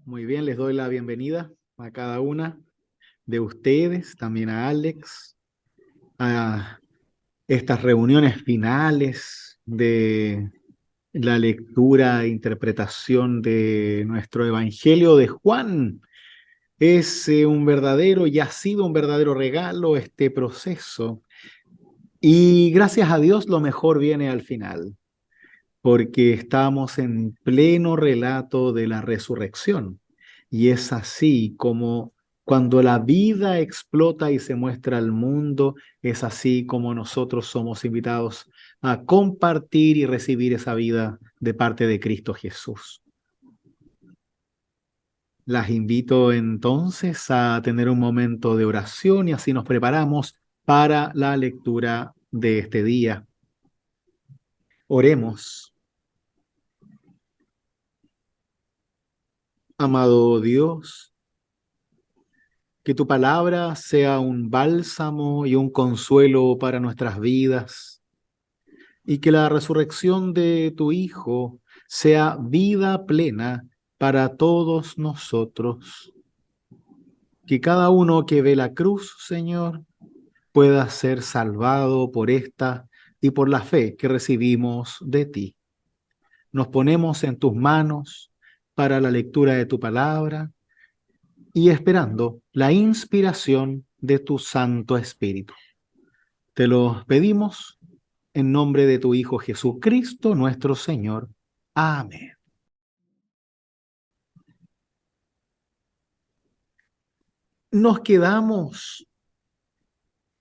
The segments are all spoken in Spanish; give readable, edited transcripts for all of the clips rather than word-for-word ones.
Muy bien, les doy la bienvenida a cada una de ustedes, también a Alex, a estas reuniones finales de la lectura e interpretación de nuestro Evangelio de Juan. Es un verdadero y ha sido un verdadero regalo este proceso. Y gracias a Dios lo mejor viene al final, porque estamos en pleno relato de la resurrección. Y es así como cuando la vida explota y se muestra al mundo, es así como nosotros somos invitados a compartir y recibir esa vida de parte de Cristo Jesús. Las invito entonces a tener un momento de oración y así nos preparamos para la lectura de este día. Oremos. Amado Dios, que tu palabra sea un bálsamo y un consuelo para nuestras vidas, y que la resurrección de tu Hijo sea vida plena para todos nosotros. Que cada uno que ve la cruz, Señor, pueda ser salvado por esta y por la fe que recibimos de ti. Nos ponemos en tus manos para la lectura de tu palabra y esperando la inspiración de tu Santo Espíritu. Te lo pedimos en nombre de tu Hijo Jesucristo, nuestro Señor. Amén. Nos quedamos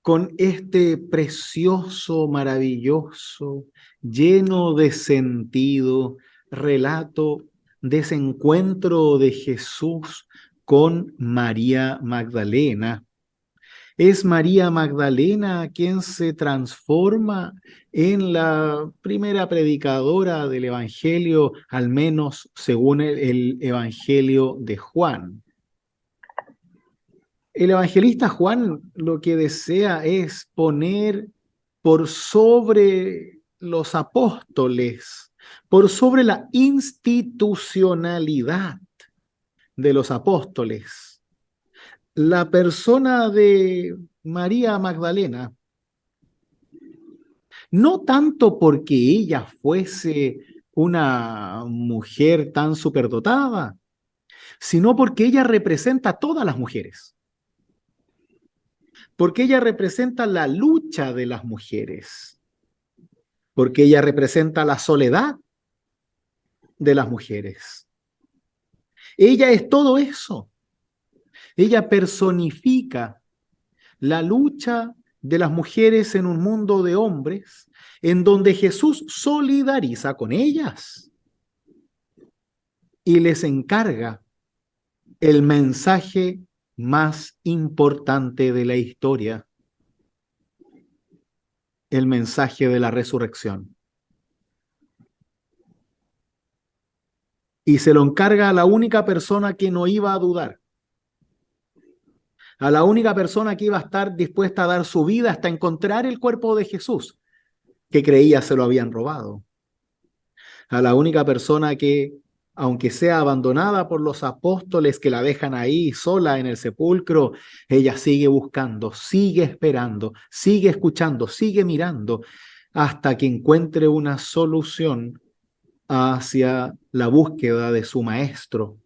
con este precioso, maravilloso, lleno de sentido, relato de ese encuentro de Jesús con María Magdalena. Es María Magdalena quien se transforma en la primera predicadora del Evangelio, al menos según el Evangelio de Juan. El evangelista Juan lo que desea es poner por sobre los apóstoles, por sobre la institucionalidad de los apóstoles, la persona de María Magdalena, no tanto porque ella fuese una mujer tan superdotada, sino porque ella representa a todas las mujeres, porque ella representa la lucha de las mujeres, porque ella representa la soledad de las mujeres. Ella es todo eso. Ella personifica la lucha de las mujeres en un mundo de hombres en donde Jesús solidariza con ellas y les encarga el mensaje más importante de la historia, el mensaje de la resurrección. Y se lo encarga a la única persona que no iba a dudar, a la única persona que iba a estar dispuesta a dar su vida hasta encontrar el cuerpo de Jesús, que creía se lo habían robado, a la única persona que, aunque sea abandonada por los apóstoles que la dejan ahí sola en el sepulcro, ella sigue buscando, sigue esperando, sigue escuchando, sigue mirando, hasta que encuentre una solución hacia la búsqueda de su maestro.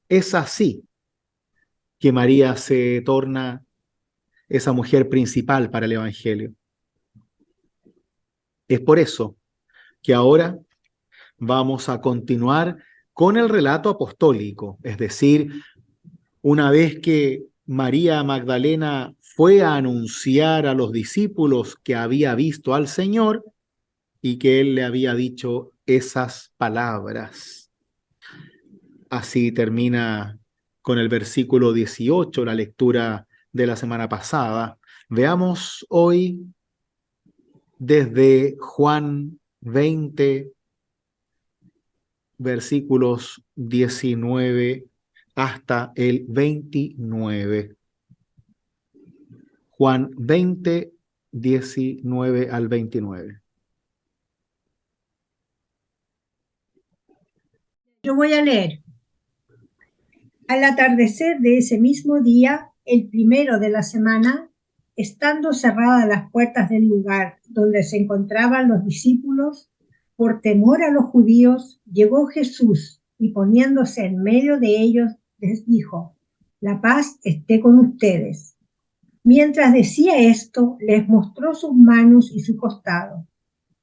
Es así que María se torna esa mujer principal para el Evangelio. Es por eso que ahora vamos a continuar con el relato apostólico, es decir, una vez que María Magdalena fue a anunciar a los discípulos que había visto al Señor y que él le había dicho esas palabras. Así termina con el versículo 18, la lectura de la semana pasada. Veamos hoy desde Juan 20, versículos 19 hasta el 29. Juan 20, 19 al 29. Yo voy a leer. Al atardecer de ese mismo día, el primero de la semana, estando cerradas las puertas del lugar donde se encontraban los discípulos, por temor a los judíos, llegó Jesús y poniéndose en medio de ellos, les dijo: La paz esté con ustedes. Mientras decía esto, les mostró sus manos y su costado.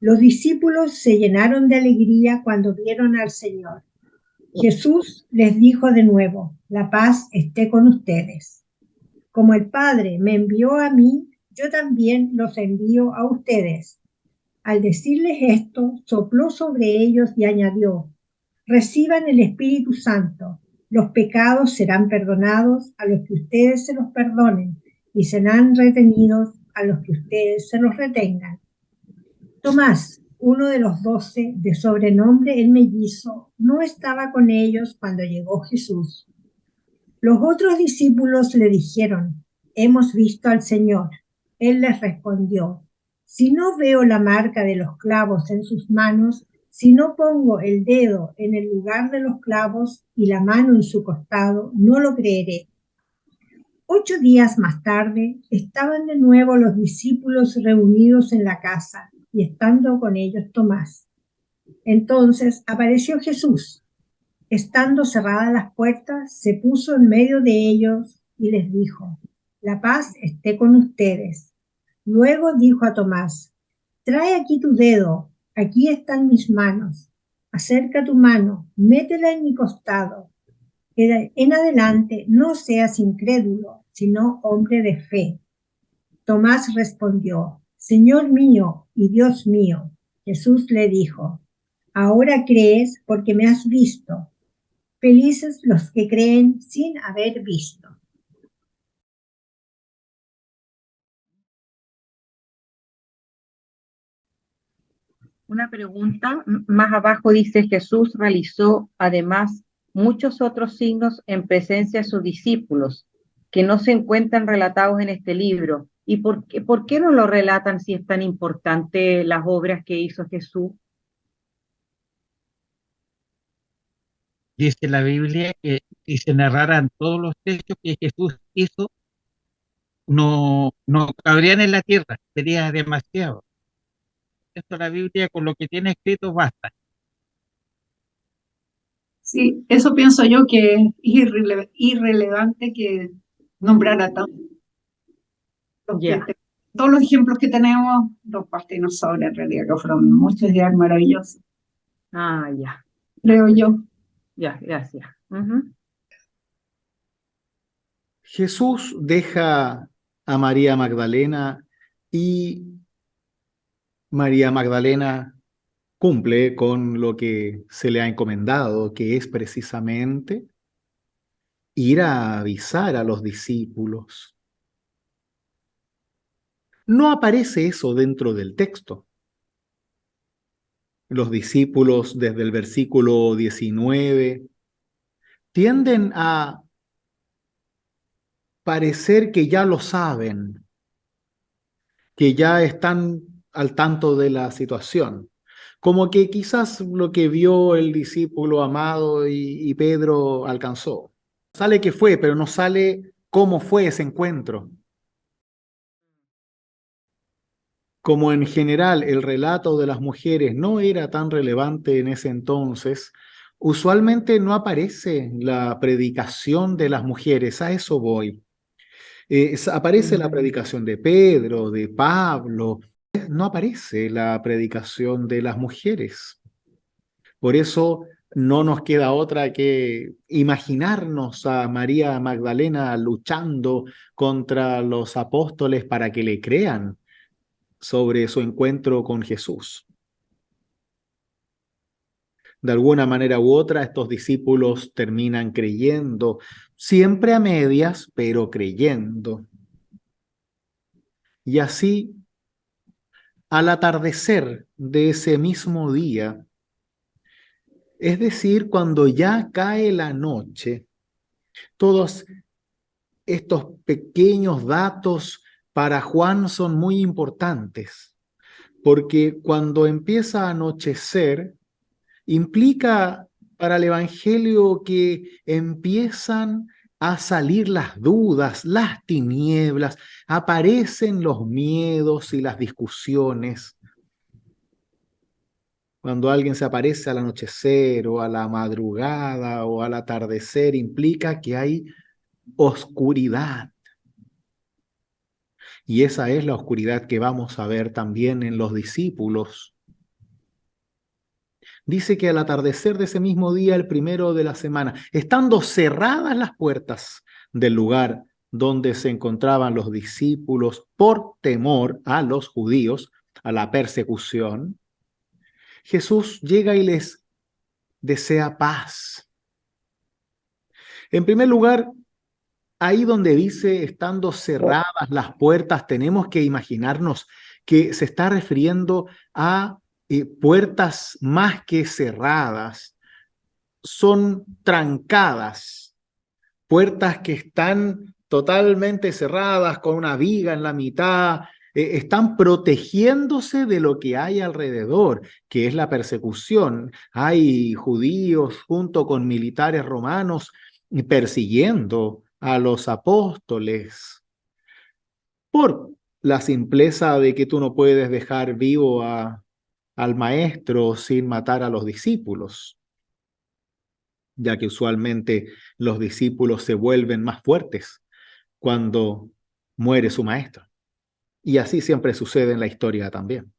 Los discípulos se llenaron de alegría cuando vieron al Señor. Jesús les dijo de nuevo: La paz esté con ustedes. Como el Padre me envió a mí, yo también los envío a ustedes. Al decirles esto, sopló sobre ellos y añadió: Reciban el Espíritu Santo. Los pecados serán perdonados a los que ustedes se los perdonen y serán retenidos a los que ustedes se los retengan. Tomás, uno de los 12, de sobrenombre el mellizo, no estaba con ellos cuando llegó Jesús. Los otros discípulos le dijeron: Hemos visto al Señor. Él les respondió: Si no veo la marca de los clavos en sus manos, si no pongo el dedo en el lugar de los clavos y la mano en su costado, no lo creeré. 8 días más tarde, estaban de nuevo los discípulos reunidos en la casa y estando con ellos Tomás. Entonces apareció Jesús. Estando cerradas las puertas, se puso en medio de ellos y les dijo: La paz esté con ustedes. Luego dijo a Tomás: Trae aquí tu dedo, aquí están mis manos. Acerca tu mano, métela en mi costado. En adelante no seas incrédulo, sino hombre de fe. Tomás respondió: Señor mío y Dios mío. Jesús le dijo: Ahora crees porque me has visto. Felices los que creen sin haber visto. Una pregunta, más abajo dice: Jesús realizó además muchos otros signos en presencia de sus discípulos que no se encuentran relatados en este libro. ¿Y por qué no lo relatan si es tan importante las obras que hizo Jesús? Dice la Biblia que si se narraran todos los hechos que Jesús hizo, no cabrían en la tierra, sería demasiado. Esto la Biblia con lo que tiene escrito basta. Sí, eso pienso yo que es irrelevante que nombrara tanto. Ya, Todos los ejemplos que tenemos, dos partes nos sobran en realidad, que fueron muchos días maravillosos, ya, creo yo. ya, gracias. Ujú. Jesús deja a María Magdalena y María Magdalena cumple con lo que se le ha encomendado, que es precisamente ir a avisar a los discípulos. No aparece eso dentro del texto. Los discípulos desde el versículo 19 tienden a parecer que ya lo saben, que ya están al tanto de la situación. Como que quizás lo que vio el discípulo amado y Pedro alcanzó. Sale que fue, pero no sale cómo fue ese encuentro. Como en general el relato de las mujeres no era tan relevante en ese entonces, usualmente no aparece la predicación de las mujeres, a eso voy. Aparece la predicación de Pedro, de Pablo, no aparece la predicación de las mujeres. Por eso no nos queda otra que imaginarnos a María Magdalena luchando contra los apóstoles para que le crean sobre su encuentro con Jesús. De alguna manera u otra, estos discípulos terminan creyendo, siempre a medias, pero creyendo. Y así, al atardecer de ese mismo día, es decir, cuando ya cae la noche, todos estos pequeños datos para Juan son muy importantes, porque cuando empieza a anochecer, implica para el Evangelio que empiezan a salir las dudas, las tinieblas, aparecen los miedos y las discusiones. Cuando alguien se aparece al anochecer o a la madrugada o al atardecer, implica que hay oscuridad. Y esa es la oscuridad que vamos a ver también en los discípulos. Dice que al atardecer de ese mismo día, el primero de la semana, estando cerradas las puertas del lugar donde se encontraban los discípulos por temor a los judíos, a la persecución, Jesús llega y les desea paz. En primer lugar, ahí donde dice estando cerradas las puertas, tenemos que imaginarnos que se está refiriendo a puertas más que cerradas, son trancadas, puertas que están totalmente cerradas con una viga en la mitad, están protegiéndose de lo que hay alrededor, que es la persecución. Hay judíos junto con militares romanos persiguiendo a los apóstoles por la simpleza de que tú no puedes dejar vivo al maestro sin matar a los discípulos, ya que usualmente los discípulos se vuelven más fuertes cuando muere su maestro. Y así siempre sucede en la historia también.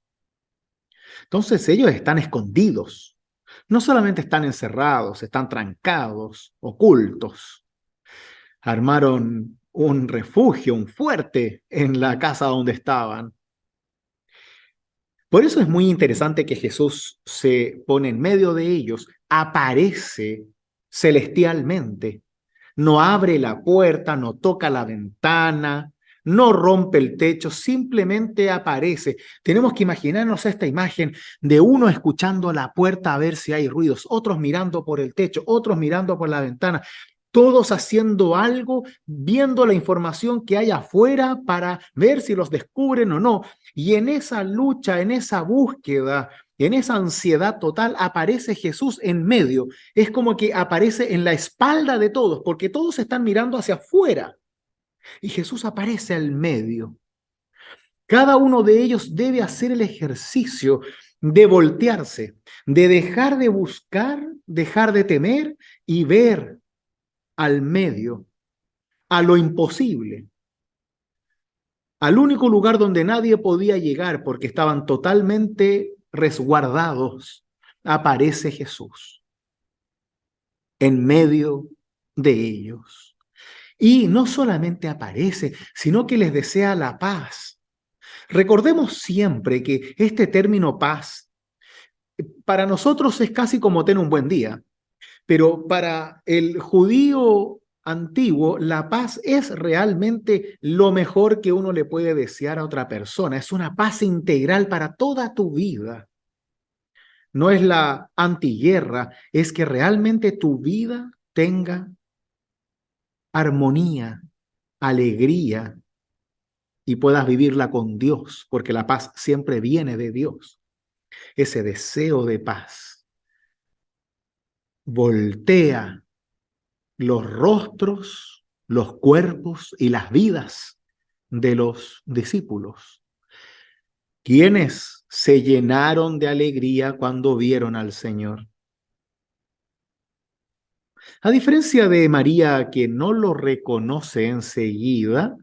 Entonces ellos están escondidos, no solamente están encerrados, están trancados, ocultos. Armaron un refugio, un fuerte en la casa donde estaban. Por eso es muy interesante que Jesús se pone en medio de ellos, aparece celestialmente, no abre la puerta, no toca la ventana, no rompe el techo, simplemente aparece. Tenemos que imaginarnos esta imagen de uno escuchando la puerta a ver si hay ruidos, otros mirando por el techo, otros mirando por la ventana, todos haciendo algo, viendo la información que hay afuera para ver si los descubren o no. Y en esa lucha, en esa búsqueda, en esa ansiedad total, aparece Jesús en medio. Es como que aparece en la espalda de todos, porque todos están mirando hacia afuera. Y Jesús aparece al medio. Cada uno de ellos debe hacer el ejercicio de voltearse, de dejar de buscar, dejar de temer y ver al medio, a lo imposible, al único lugar donde nadie podía llegar porque estaban totalmente resguardados. Aparece Jesús en medio de ellos. Y no solamente aparece, sino que les desea la paz. Recordemos siempre que este término paz para nosotros es casi como tener un buen día, pero para el judío antiguo, la paz es realmente lo mejor que uno le puede desear a otra persona. Es una paz integral para toda tu vida. No es la antiguerra, es que realmente tu vida tenga armonía, alegría y puedas vivirla con Dios, porque la paz siempre viene de Dios. Ese deseo de paz voltea los rostros, los cuerpos y las vidas de los discípulos, quienes se llenaron de alegría cuando vieron al Señor. A diferencia de María, que no lo reconoce enseguida,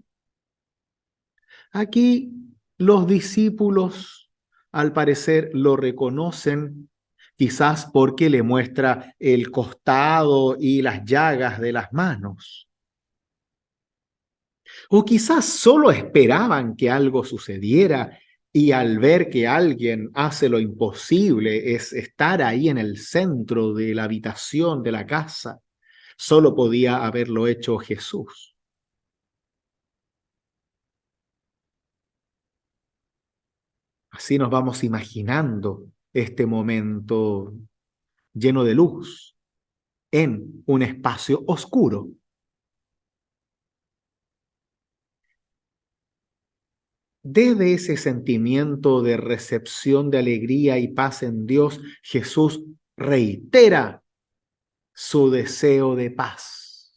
aquí los discípulos, al parecer, lo reconocen, quizás porque le muestra el costado y las llagas de las manos. O quizás solo esperaban que algo sucediera y al ver que alguien hace lo imposible, es estar ahí en el centro de la habitación de la casa, solo podía haberlo hecho Jesús. Así nos vamos imaginando este momento lleno de luz en un espacio oscuro. Desde ese sentimiento de recepción de alegría y paz en Dios, Jesús reitera su deseo de paz.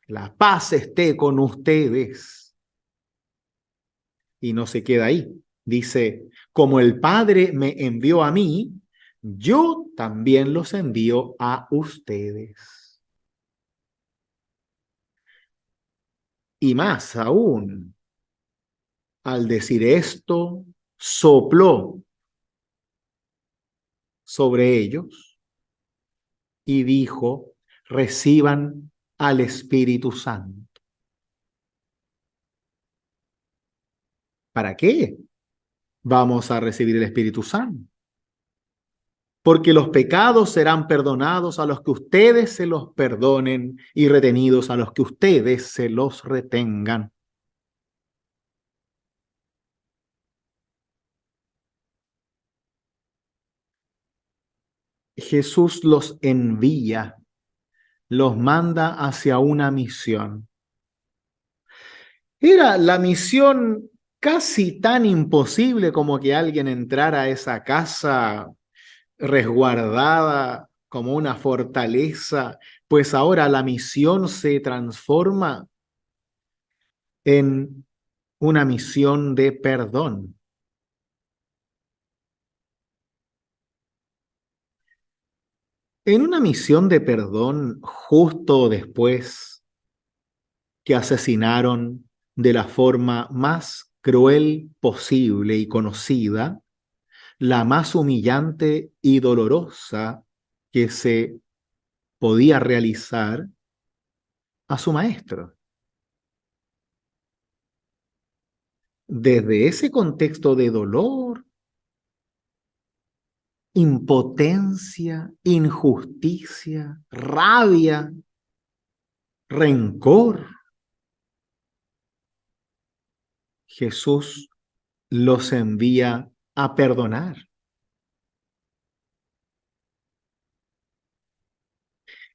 La paz esté con ustedes. Y no se queda ahí. Dice, como el Padre me envió a mí, yo también los envío a ustedes. Y más aún, al decir esto, sopló sobre ellos y dijo, reciban al Espíritu Santo. ¿Para qué vamos a recibir el Espíritu Santo? Porque los pecados serán perdonados a los que ustedes se los perdonen y retenidos a los que ustedes se los retengan. Jesús los envía, los manda hacia una misión. Era la misión casi tan imposible como que alguien entrara a esa casa resguardada como una fortaleza, pues ahora la misión se transforma en una misión de perdón. En una misión de perdón justo después que asesinaron de la forma más cruel posible y conocida, la más humillante y dolorosa que se podía realizar a su maestro. Desde ese contexto de dolor, impotencia, injusticia, rabia, rencor, Jesús los envía a perdonar.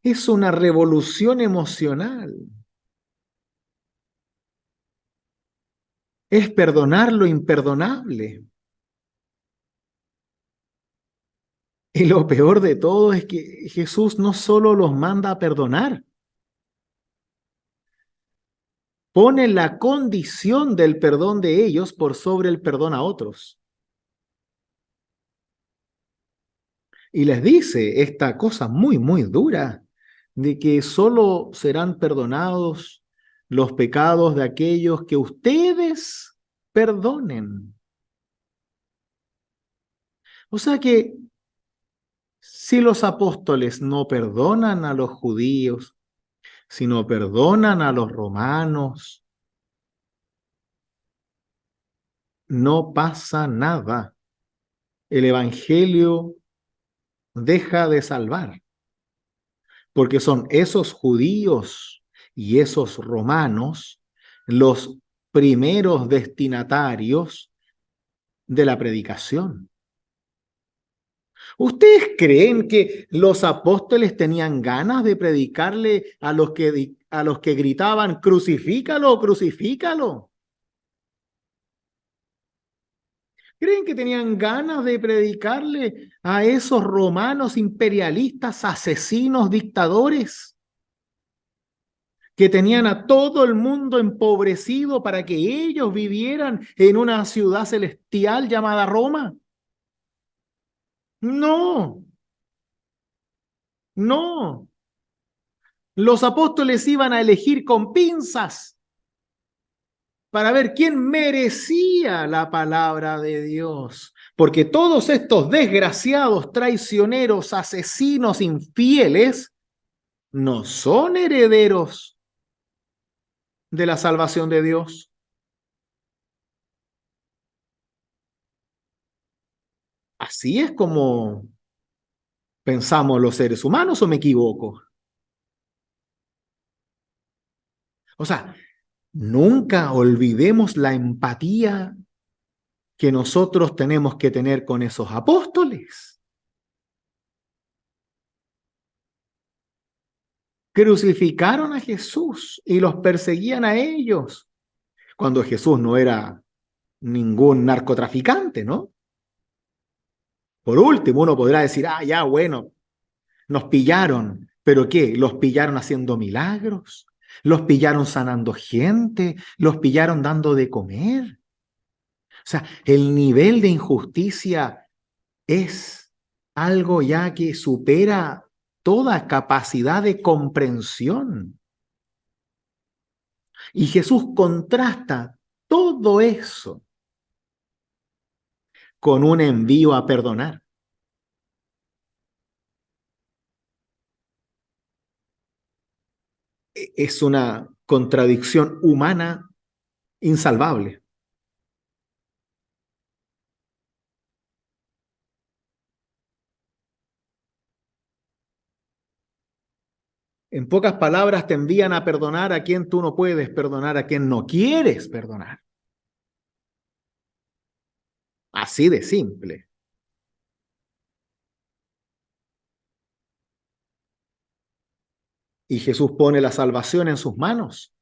Es una revolución emocional. Es perdonar lo imperdonable. Y lo peor de todo es que Jesús no solo los manda a perdonar, pone la condición del perdón de ellos por sobre el perdón a otros. Y les dice esta cosa muy, muy dura, de que solo serán perdonados los pecados de aquellos que ustedes perdonen. O sea que si los apóstoles no perdonan a los judíos, si no perdonan a los romanos, no pasa nada. El evangelio deja de salvar, porque son esos judíos y esos romanos los primeros destinatarios de la predicación. ¿Ustedes creen que los apóstoles tenían ganas de predicarle a los que gritaban, crucifícalo, crucifícalo? ¿Creen que tenían ganas de predicarle a esos romanos imperialistas, asesinos, dictadores, que tenían a todo el mundo empobrecido para que ellos vivieran en una ciudad celestial llamada Roma? No, no. Los apóstoles iban a elegir con pinzas para ver quién merecía la palabra de Dios. Porque todos estos desgraciados, traicioneros, asesinos, infieles, no son herederos de la salvación de Dios. Así es como pensamos los seres humanos, ¿o me equivoco? O sea, nunca olvidemos la empatía que nosotros tenemos que tener con esos apóstoles. Crucificaron a Jesús y los perseguían a ellos, cuando Jesús no era ningún narcotraficante, ¿no? Por último, uno podrá decir, ya, bueno, nos pillaron, ¿Pero qué? ¿Los pillaron haciendo milagros? ¿Los pillaron sanando gente? ¿Los pillaron dando de comer? O sea, el nivel de injusticia es algo ya que supera toda capacidad de comprensión. Y Jesús contrasta todo eso con un envío a perdonar. Es una contradicción humana insalvable. En pocas palabras, te envían a perdonar a quien tú no puedes perdonar, a quien no quieres perdonar. Así de simple. Y Jesús pone la salvación en sus manos.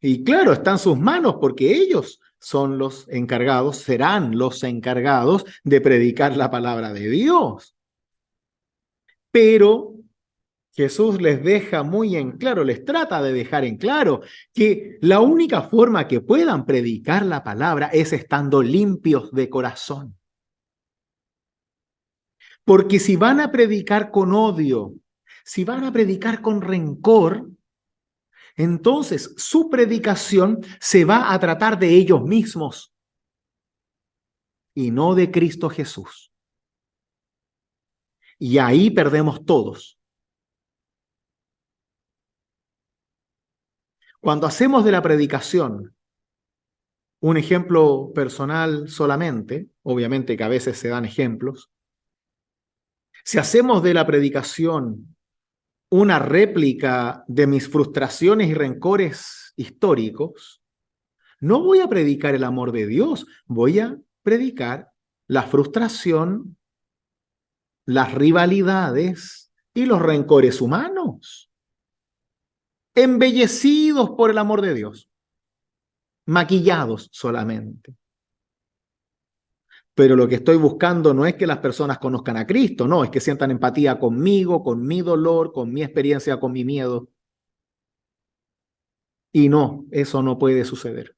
Y claro, está en sus manos porque ellos son los encargados, serán los encargados de predicar la palabra de Dios. Pero Jesús les deja muy en claro, les trata de dejar en claro que la única forma que puedan predicar la palabra es estando limpios de corazón. Porque si van a predicar con odio, si van a predicar con rencor, entonces su predicación se va a tratar de ellos mismos y no de Cristo Jesús. Y ahí perdemos todos. Cuando hacemos de la predicación un ejemplo personal solamente, obviamente que a veces se dan ejemplos, si hacemos de la predicación una réplica de mis frustraciones y rencores históricos, no voy a predicar el amor de Dios, voy a predicar la frustración, las rivalidades y los rencores humanos, embellecidos por el amor de Dios, maquillados solamente. Pero lo que estoy buscando no es que las personas conozcan a Cristo, no, es que sientan empatía conmigo, con mi dolor, con mi experiencia, con mi miedo. Y no, eso no puede suceder.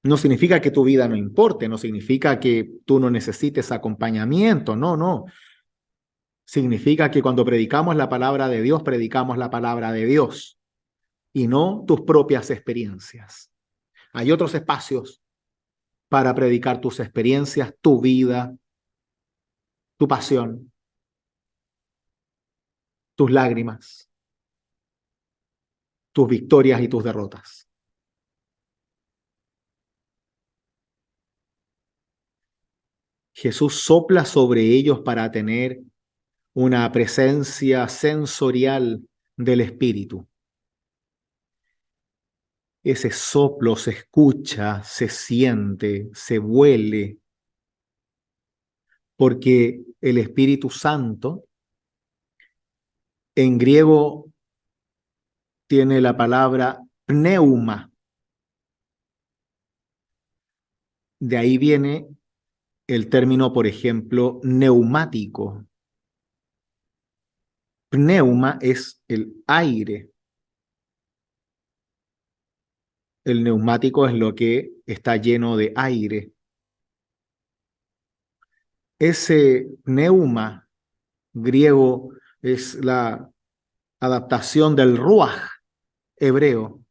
No significa que tu vida no importe, no significa que tú no necesites acompañamiento, no, no. Significa que cuando predicamos la palabra de Dios, predicamos la palabra de Dios y no tus propias experiencias. Hay otros espacios para predicar tus experiencias, tu vida, tu pasión, tus lágrimas, tus victorias y tus derrotas. Jesús sopla sobre ellos para tener una presencia sensorial del Espíritu. Ese soplo se escucha, se siente, se huele, porque el Espíritu Santo en griego tiene la palabra pneuma. De ahí viene el término, por ejemplo, neumático. Pneuma es el aire. El neumático es lo que está lleno de aire. Ese pneuma griego es la adaptación del ruaj hebreo,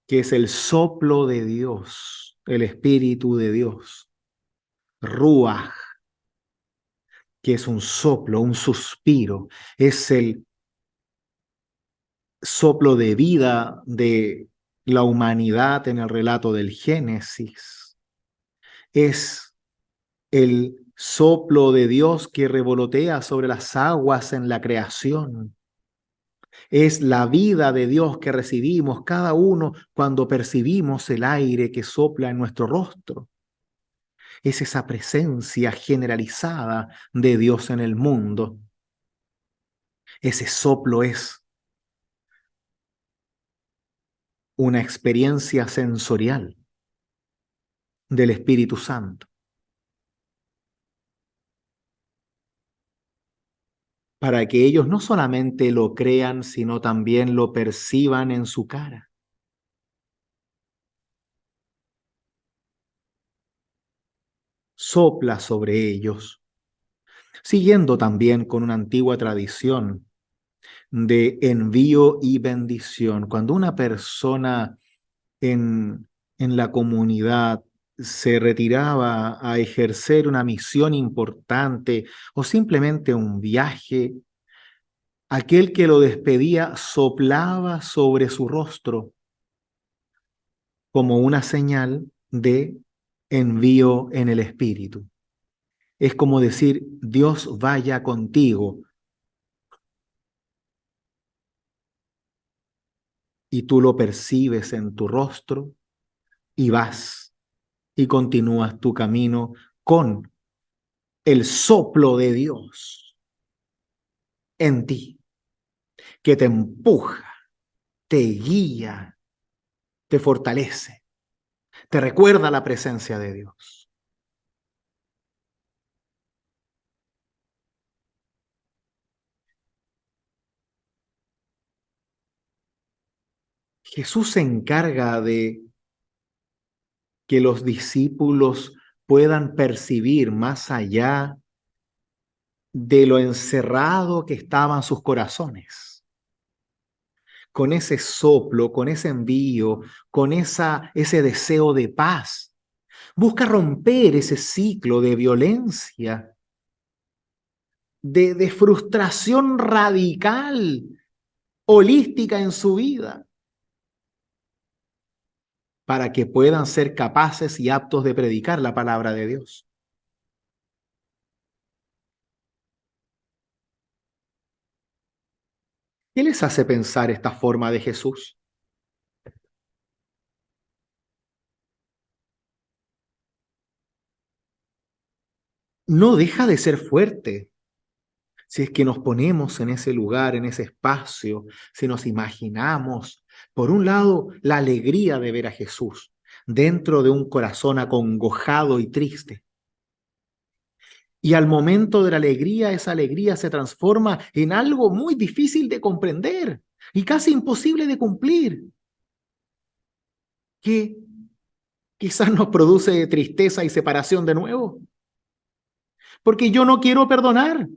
que es el soplo de Dios, el Espíritu de Dios. Ruaj, que es un soplo, un suspiro, es el soplo de vida de la humanidad en el relato del Génesis. Es el soplo de Dios que revolotea sobre las aguas en la creación. Es la vida de Dios que recibimos cada uno cuando percibimos el aire que sopla en nuestro rostro. Es esa presencia generalizada de Dios en el mundo. Ese soplo es una experiencia sensorial del Espíritu Santo. para que ellos no solamente lo crean, sino también lo perciban en su cara. Sopla sobre ellos, siguiendo también con una antigua tradición de envío y bendición. Cuando una persona en la comunidad se retiraba a ejercer una misión importante o simplemente un viaje, aquel que lo despedía soplaba sobre su rostro como una señal de envío en el Espíritu. Es como decir, Dios vaya contigo. Y tú lo percibes en tu rostro y vas y continúas tu camino con el soplo de Dios en ti, que te empuja, te guía, te fortalece, te recuerda la presencia de Dios. Jesús se encarga de que los discípulos puedan percibir más allá de lo encerrado que estaban sus corazones. Con ese soplo, con ese envío, con ese deseo de paz. Busca romper ese ciclo de violencia, de frustración radical, holística en su vida, para que puedan ser capaces y aptos de predicar la palabra de Dios. ¿Qué les hace pensar esta forma de Jesús? No deja de ser fuerte si es que nos ponemos en ese lugar, en ese espacio, si nos imaginamos, por un lado, la alegría de ver a Jesús dentro de un corazón acongojado y triste. Y al momento de la alegría, esa alegría se transforma en algo muy difícil de comprender y casi imposible de cumplir, que quizás nos produce tristeza y separación de nuevo, porque yo no quiero perdonar.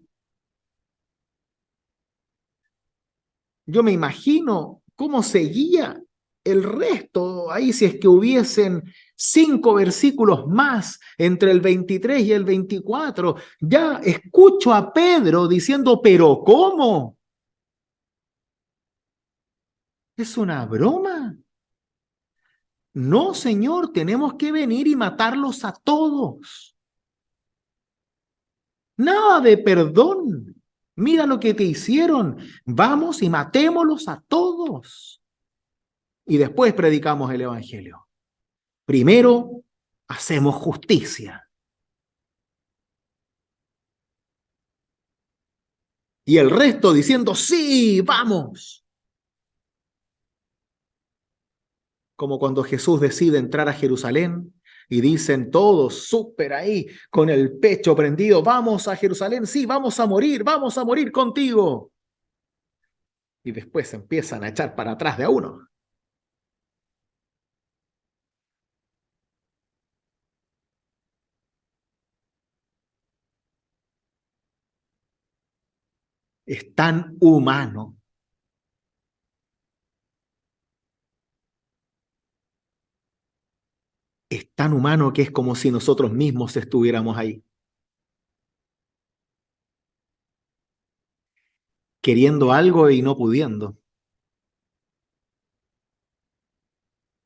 Yo me imagino cómo seguía el resto ahí si es que hubiesen 5 versículos más entre el 23 y el 24. Ya escucho a Pedro diciendo, ¿pero cómo? ¿Es una broma? No, Señor, tenemos que venir y matarlos a todos. Nada de perdón. Mira lo que te hicieron. Vamos y matémoslos a todos. Y después predicamos el Evangelio. Primero, hacemos justicia. Y el resto diciendo, sí, vamos. Como cuando Jesús decide entrar a Jerusalén y dicen todos, súper ahí, con el pecho prendido, vamos a Jerusalén, sí, vamos a morir contigo. Y después empiezan a echar para atrás de a uno. Es tan humano. Es tan humano que es como si nosotros mismos estuviéramos ahí. Queriendo algo y no pudiendo.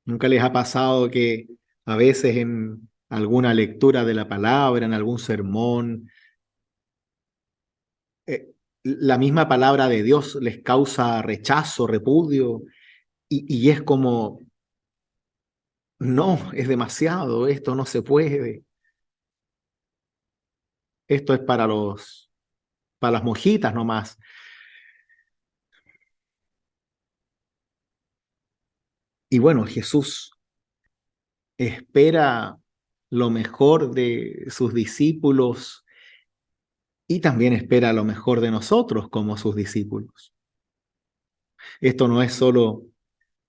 ¿Nunca les ha pasado que a veces en alguna lectura de la palabra, en algún sermón, la misma palabra de Dios les causa rechazo, repudio, y es como, no, es demasiado, esto no se puede, esto es para las monjitas nomás. Y bueno, Jesús espera lo mejor de sus discípulos y también espera lo mejor de nosotros como sus discípulos. Esto no es solo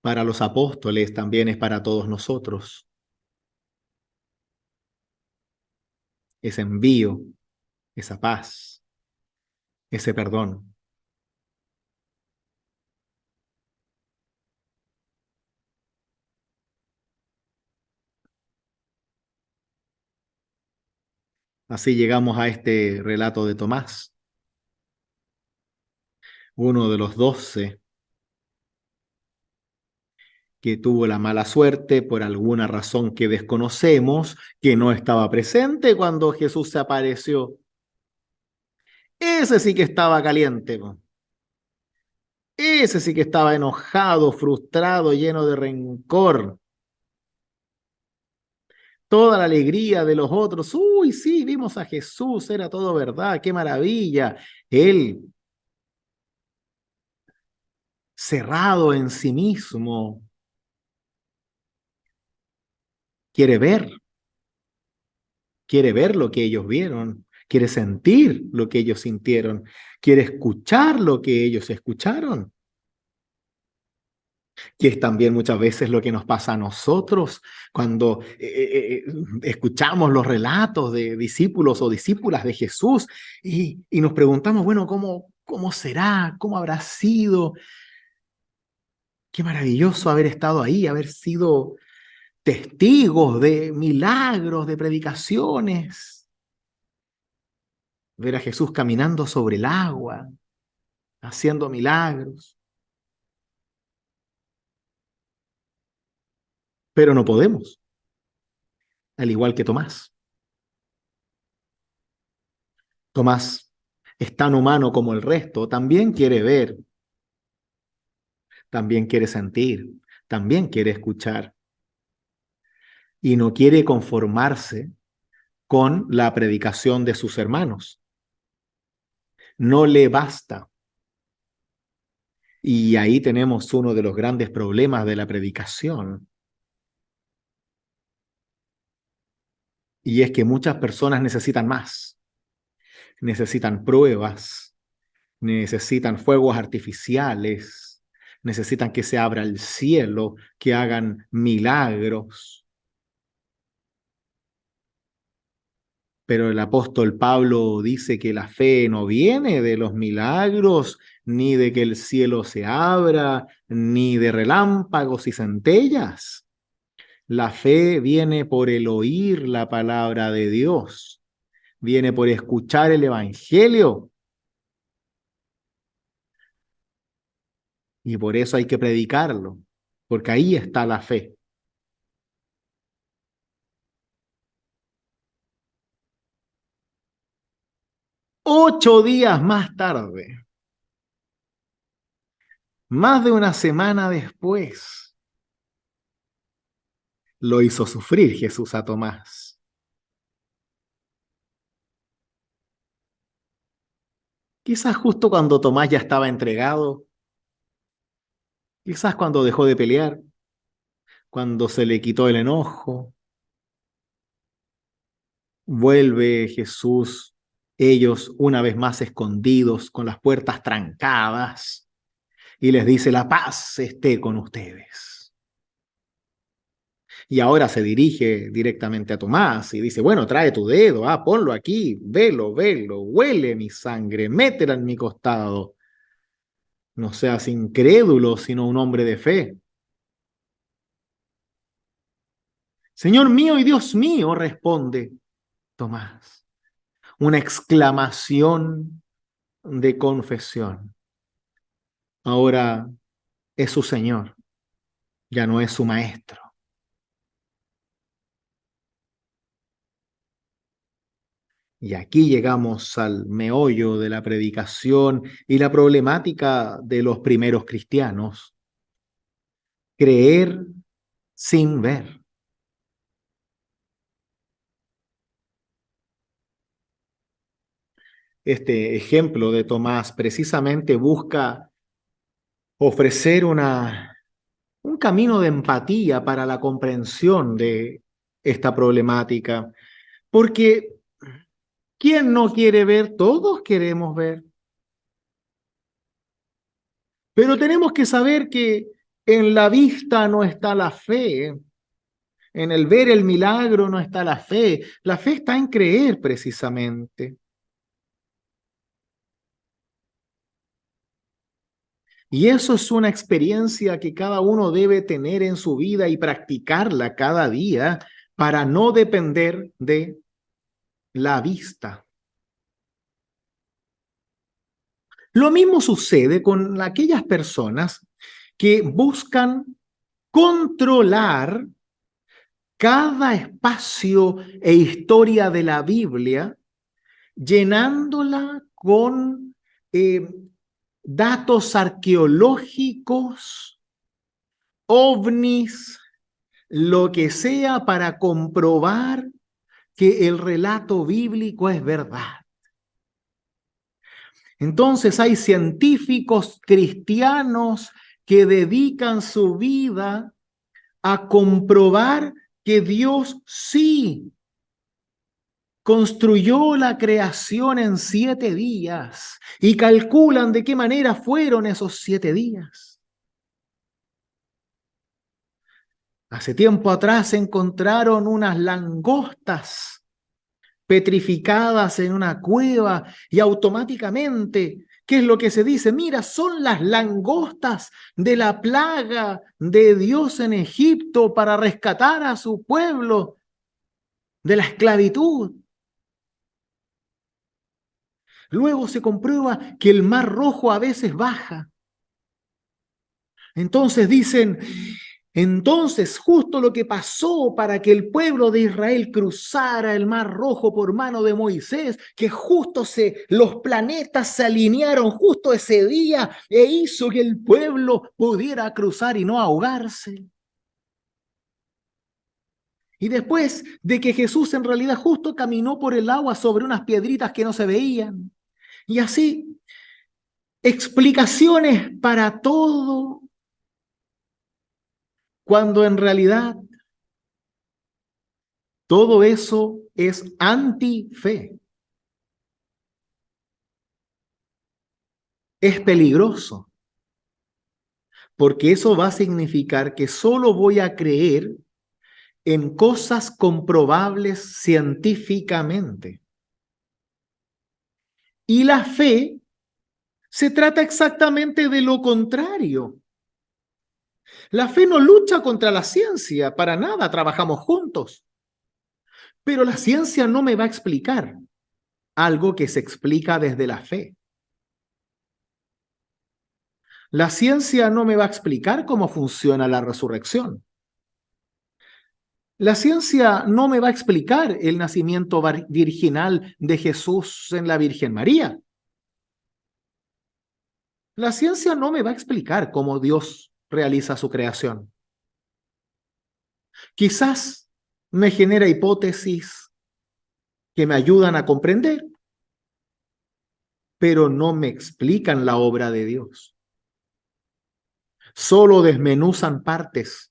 para los apóstoles, también es para todos nosotros. Ese envío, esa paz, ese perdón. Así llegamos a este relato de Tomás, uno de los 12 que tuvo la mala suerte por alguna razón que desconocemos, que no estaba presente cuando Jesús se apareció. Ese sí que estaba caliente, po. Ese sí que estaba enojado, frustrado, lleno de rencor. Toda la alegría de los otros. Uy, sí, vimos a Jesús, era todo verdad, qué maravilla. Él, cerrado en sí mismo, quiere ver lo que ellos vieron, quiere sentir lo que ellos sintieron, quiere escuchar lo que ellos escucharon. Que es también muchas veces lo que nos pasa a nosotros cuando escuchamos los relatos de discípulos o discípulas de Jesús y nos preguntamos, bueno, ¿cómo será? ¿Cómo habrá sido? Qué maravilloso haber estado ahí, haber sido testigos de milagros, de predicaciones, ver a Jesús caminando sobre el agua, haciendo milagros. Pero no podemos, al igual que Tomás. Tomás es tan humano como el resto, también quiere ver, también quiere sentir, también quiere escuchar y no quiere conformarse con la predicación de sus hermanos. No le basta. Y ahí tenemos uno de los grandes problemas de la predicación. Y es que muchas personas necesitan más, necesitan pruebas, necesitan fuegos artificiales, necesitan que se abra el cielo, que hagan milagros. Pero el apóstol Pablo dice que la fe no viene de los milagros, ni de que el cielo se abra, ni de relámpagos y centellas. La fe viene por el oír la palabra de Dios, viene por escuchar el evangelio. Y por eso hay que predicarlo, porque ahí está la fe. Ocho días más tarde, más de una semana después, lo hizo sufrir Jesús a Tomás. Quizás justo cuando Tomás ya estaba entregado, quizás cuando dejó de pelear, cuando se le quitó el enojo, vuelve Jesús, ellos una vez más escondidos, con las puertas trancadas, y les dice, la paz esté con ustedes. Y ahora se dirige directamente a Tomás y dice, bueno, trae tu dedo, ponlo aquí, velo, huele mi sangre, métela en mi costado. No seas incrédulo, sino un hombre de fe. Señor mío y Dios mío, responde Tomás. Una exclamación de confesión. Ahora es su Señor, ya no es su maestro. Y aquí llegamos al meollo de la predicación y la problemática de los primeros cristianos. Creer sin ver. Este ejemplo de Tomás precisamente busca ofrecer un camino de empatía para la comprensión de esta problemática, porque ¿Quién no quiere ver? Todos queremos ver. Pero tenemos que saber que en la vista no está la fe. En el ver el milagro no está la fe. La fe está en creer precisamente. Y eso es una experiencia que cada uno debe tener en su vida y practicarla cada día para no depender de la vista. Lo mismo sucede con aquellas personas que buscan controlar cada espacio e historia de la Biblia, llenándola con datos arqueológicos, ovnis, lo que sea para comprobar que el relato bíblico es verdad. Entonces hay científicos cristianos que dedican su vida a comprobar que Dios sí construyó la creación en 7 días y calculan de qué manera fueron esos 7 días. Hace tiempo atrás encontraron unas langostas petrificadas en una cueva y automáticamente, ¿qué es lo que se dice? Mira, son las langostas de la plaga de Dios en Egipto para rescatar a su pueblo de la esclavitud. Luego se comprueba que el Mar Rojo a veces baja. Entonces dicen, entonces justo lo que pasó para que el pueblo de Israel cruzara el Mar Rojo por mano de Moisés, que justo los planetas se alinearon justo ese día e hizo que el pueblo pudiera cruzar y no ahogarse. Y después de que Jesús en realidad justo caminó por el agua sobre unas piedritas que no se veían. Y así, explicaciones para todo, cuando en realidad todo eso es antife. Es peligroso, porque eso va a significar que solo voy a creer en cosas comprobables científicamente. Y la fe se trata exactamente de lo contrario. La fe no lucha contra la ciencia, para nada, trabajamos juntos. Pero la ciencia no me va a explicar algo que se explica desde la fe. La ciencia no me va a explicar cómo funciona la resurrección. La ciencia no me va a explicar el nacimiento virginal de Jesús en la Virgen María. La ciencia no me va a explicar cómo Dios realiza su creación. Quizás me genera hipótesis que me ayudan a comprender, pero no me explican la obra de Dios. Solo desmenuzan partes.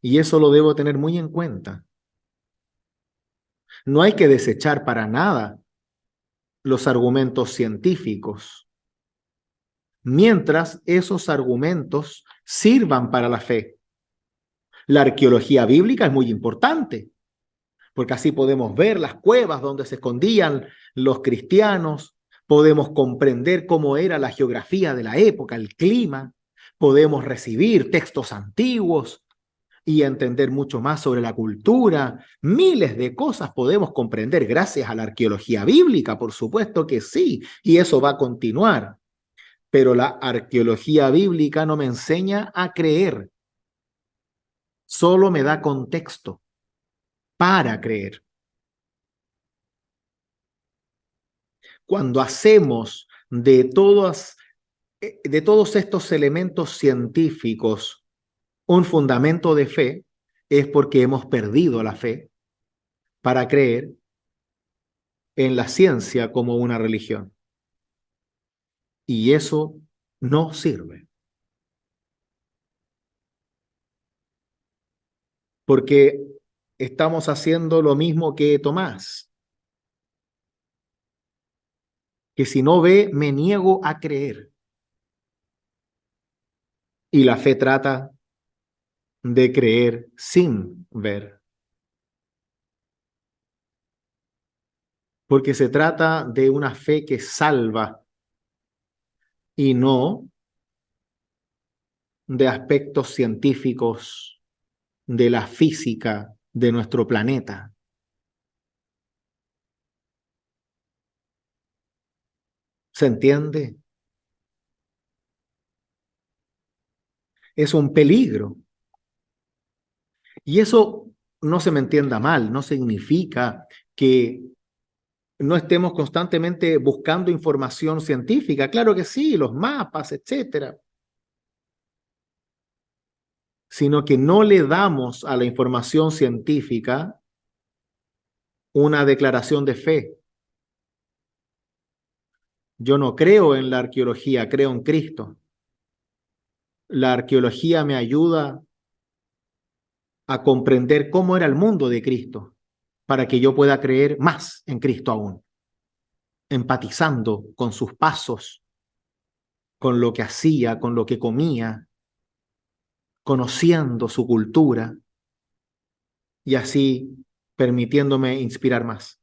Y eso lo debo tener muy en cuenta. No hay que desechar para nada los argumentos científicos, mientras esos argumentos sirvan para la fe. La arqueología bíblica es muy importante, porque así podemos ver las cuevas donde se escondían los cristianos, podemos comprender cómo era la geografía de la época, el clima, podemos recibir textos antiguos y entender mucho más sobre la cultura. Miles de cosas podemos comprender gracias a la arqueología bíblica, por supuesto que sí, y eso va a continuar. Pero la arqueología bíblica no me enseña a creer, solo me da contexto para creer. Cuando hacemos de todos estos elementos científicos un fundamento de fe, es porque hemos perdido la fe para creer en la ciencia como una religión. Y eso no sirve. Porque estamos haciendo lo mismo que Tomás, que si no ve, me niego a creer. Y la fe trata de creer sin ver, porque se trata de una fe que salva y no de aspectos científicos de la física de nuestro planeta. ¿Se entiende? Es un peligro. Y eso no se me entienda mal, no significa que no estemos constantemente buscando información científica. Claro que sí, los mapas, etcétera. Sino que no le damos a la información científica una declaración de fe. Yo no creo en la arqueología, creo en Cristo. La arqueología me ayuda a comprender cómo era el mundo de Cristo, para que yo pueda creer más en Cristo aún, empatizando con sus pasos, con lo que hacía, con lo que comía, conociendo su cultura y así permitiéndome inspirar más.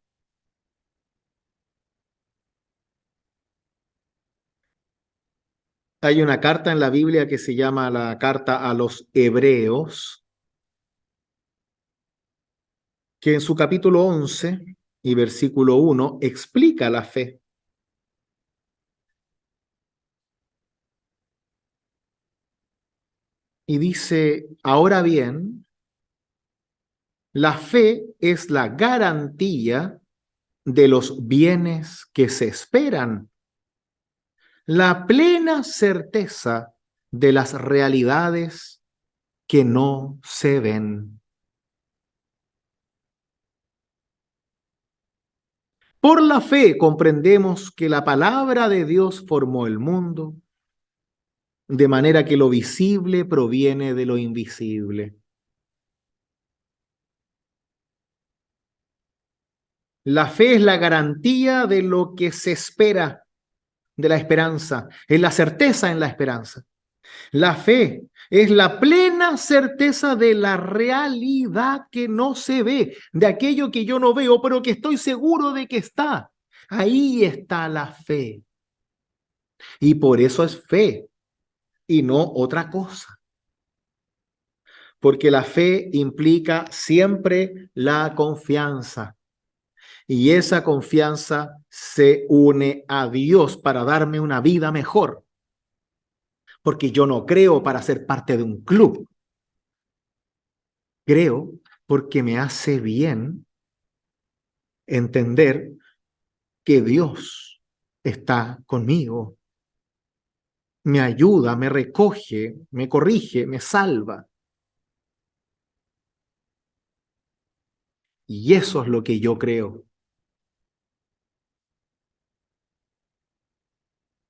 Hay una carta en la Biblia que se llama la carta a los Hebreos, que en su capítulo 11 y versículo 1 explica la fe. Y dice, ahora bien, la fe es la garantía de los bienes que se esperan, la plena certeza de las realidades que no se ven. Por la fe comprendemos que la palabra de Dios formó el mundo, de manera que lo visible proviene de lo invisible. La fe es la garantía de lo que se espera, de la esperanza, es la certeza en la esperanza. La fe es la plena certeza de la realidad que no se ve, de aquello que yo no veo, pero que estoy seguro de que está. Ahí está la fe. Y por eso es fe y no otra cosa. Porque la fe implica siempre la confianza. Y esa confianza se une a Dios para darme una vida mejor. Porque yo no creo para ser parte de un club. Creo porque me hace bien entender que Dios está conmigo. Me ayuda, me recoge, me corrige, me salva. Y eso es lo que yo creo.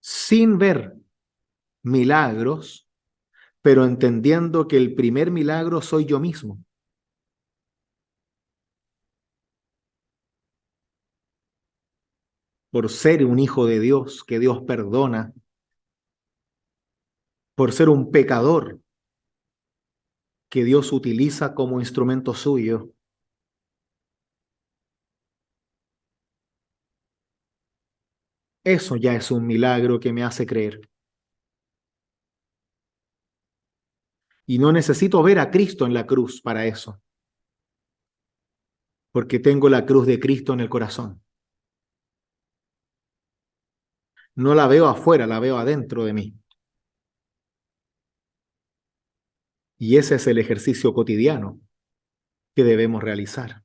Sin ver milagros, pero entendiendo que el primer milagro soy yo mismo. Por ser un hijo de Dios, que Dios perdona, por ser un pecador, que Dios utiliza como instrumento suyo. Eso ya es un milagro que me hace creer. Y no necesito ver a Cristo en la cruz para eso, porque tengo la cruz de Cristo en el corazón. No la veo afuera, la veo adentro de mí. Y ese es el ejercicio cotidiano que debemos realizar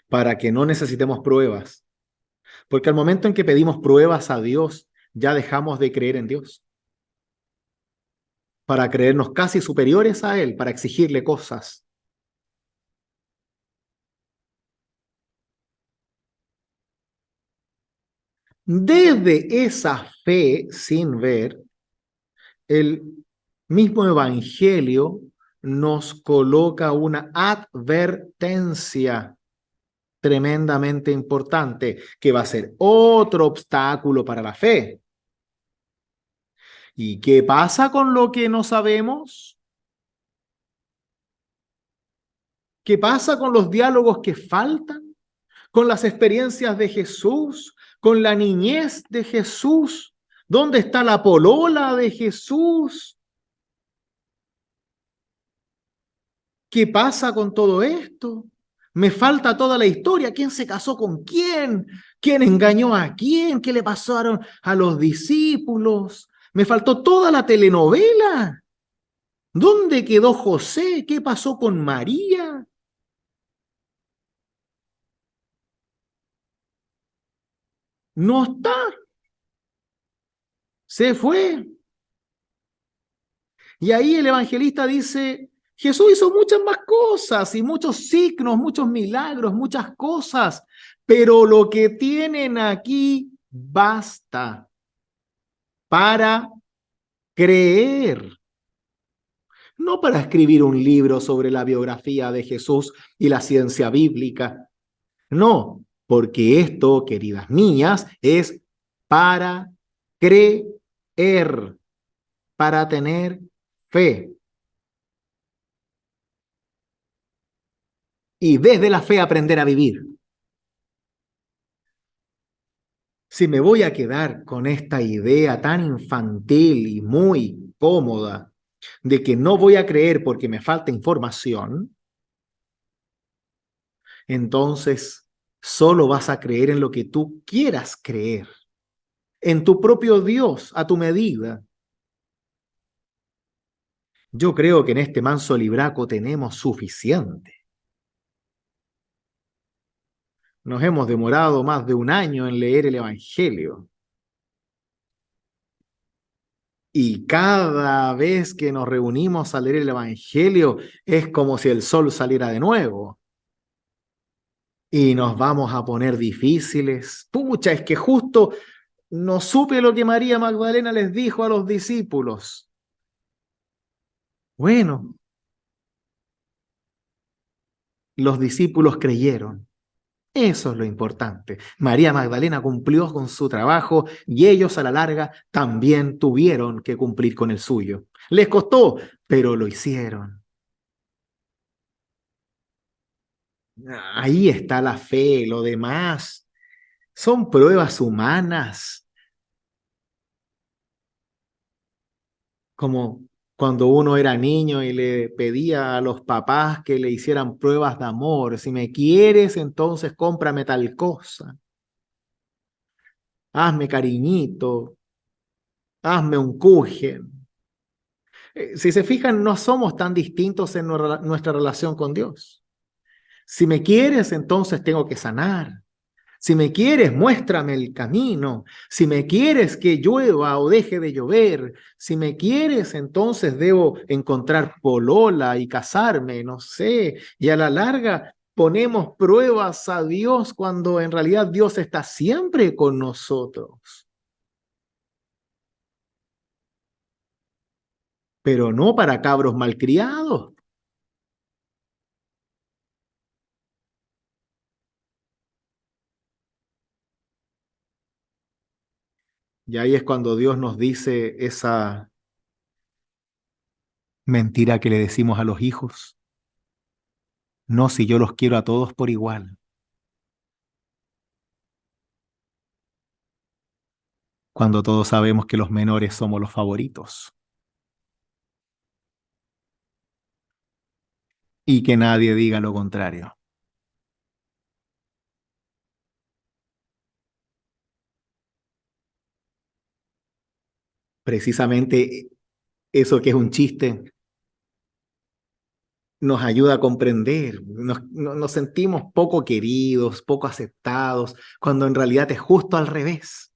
para que no necesitemos pruebas. Porque al momento en que pedimos pruebas a Dios, ya dejamos de creer en Dios. Para creernos casi superiores a Él, para exigirle cosas. Desde esa fe sin ver, el mismo Evangelio nos coloca una advertencia tremendamente importante, que va a ser otro obstáculo para la fe. ¿Y qué pasa con lo que no sabemos? ¿Qué pasa con los diálogos que faltan? ¿Con las experiencias de Jesús? ¿Con la niñez de Jesús? ¿Dónde está la polola de Jesús? ¿Qué pasa con todo esto? Me falta toda la historia. ¿Quién se casó con quién? ¿Quién engañó a quién? ¿Qué le pasaron a los discípulos? Me faltó toda la telenovela. ¿Dónde quedó José? ¿Qué pasó con María? No está. Se fue. Y ahí el evangelista dice, Jesús hizo muchas más cosas y muchos signos, muchos milagros, muchas cosas, pero lo que tienen aquí basta para creer, no para escribir un libro sobre la biografía de Jesús y la ciencia bíblica. No, porque esto, queridas mías, es para creer, para tener fe. Y desde la fe aprender a vivir. Si me voy a quedar con esta idea tan infantil y muy cómoda de que no voy a creer porque me falta información, entonces solo vas a creer en lo que tú quieras creer, en tu propio Dios, a tu medida. Yo creo que en este manso libraco tenemos suficiente. Nos hemos demorado más de un año en leer el Evangelio. Y cada vez que nos reunimos a leer el Evangelio es como si el sol saliera de nuevo. Y nos vamos a poner difíciles. Pucha, es que justo no supe lo que María Magdalena les dijo a los discípulos. Bueno, los discípulos creyeron. Eso es lo importante. María Magdalena cumplió con su trabajo y ellos a la larga también tuvieron que cumplir con el suyo. Les costó, pero lo hicieron. Ahí está la fe, lo demás son pruebas humanas, como cuando uno era niño y le pedía a los papás que le hicieran pruebas de amor. Si me quieres, entonces cómprame tal cosa. Hazme cariñito, hazme un kuchen. Si se fijan, no somos tan distintos en nuestra relación con Dios. Si me quieres, entonces tengo que sanar. Si me quieres, muéstrame el camino. Si me quieres que llueva o deje de llover. Si me quieres, entonces debo encontrar polola y casarme, no sé. Y a la larga ponemos pruebas a Dios cuando en realidad Dios está siempre con nosotros. Pero no para cabros malcriados. Y ahí es cuando Dios nos dice esa mentira que le decimos a los hijos. No, si yo los quiero a todos por igual. Cuando todos sabemos que los menores somos los favoritos. Y que nadie diga lo contrario. Precisamente eso que es un chiste nos ayuda a comprender. Nos sentimos poco queridos, poco aceptados, cuando en realidad es justo al revés.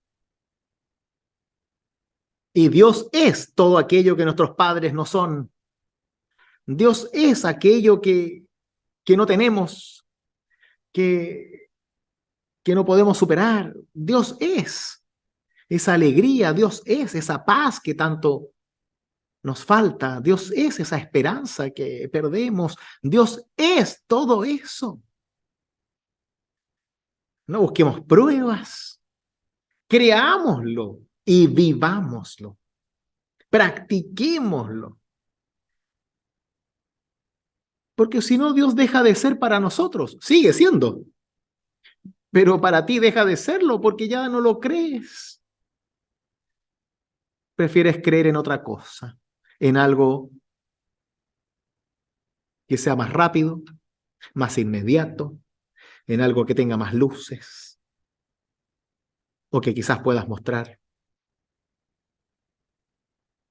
Y Dios es todo aquello que nuestros padres no son. Dios es aquello que no tenemos, que no podemos superar. Dios es esa alegría, Dios es esa paz que tanto nos falta. Dios es esa esperanza que perdemos. Dios es todo eso. No busquemos pruebas, creámoslo y vivámoslo. Practiquémoslo. Porque si no, Dios deja de ser para nosotros. Sigue siendo. Pero para ti deja de serlo porque ya no lo crees. Prefieres creer en otra cosa, en algo que sea más rápido, más inmediato, en algo que tenga más luces o que quizás puedas mostrar.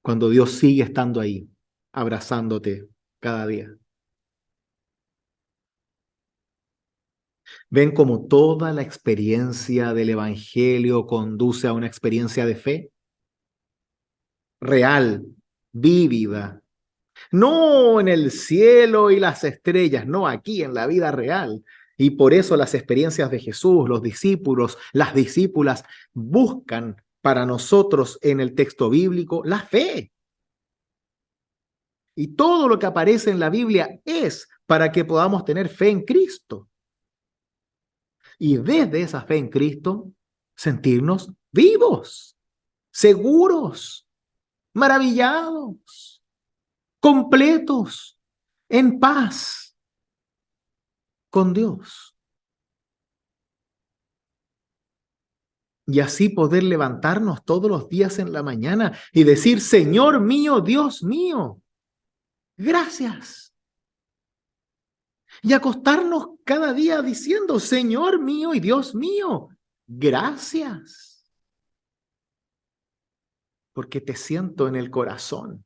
Cuando Dios sigue estando ahí, abrazándote cada día. ¿Ven cómo toda la experiencia del Evangelio conduce a una experiencia de fe? Real, vívida. No en el cielo y las estrellas, no aquí en la vida real. Y por eso las experiencias de Jesús, los discípulos, las discípulas buscan para nosotros en el texto bíblico la fe. Y todo lo que aparece en la Biblia es para que podamos tener fe en Cristo. Y desde esa fe en Cristo, sentirnos vivos, seguros, maravillados, completos, en paz con Dios. Y así poder levantarnos todos los días en la mañana y decir, Señor mío, Dios mío, gracias. Y acostarnos cada día diciendo, Señor mío y Dios mío, gracias. Porque te siento en el corazón,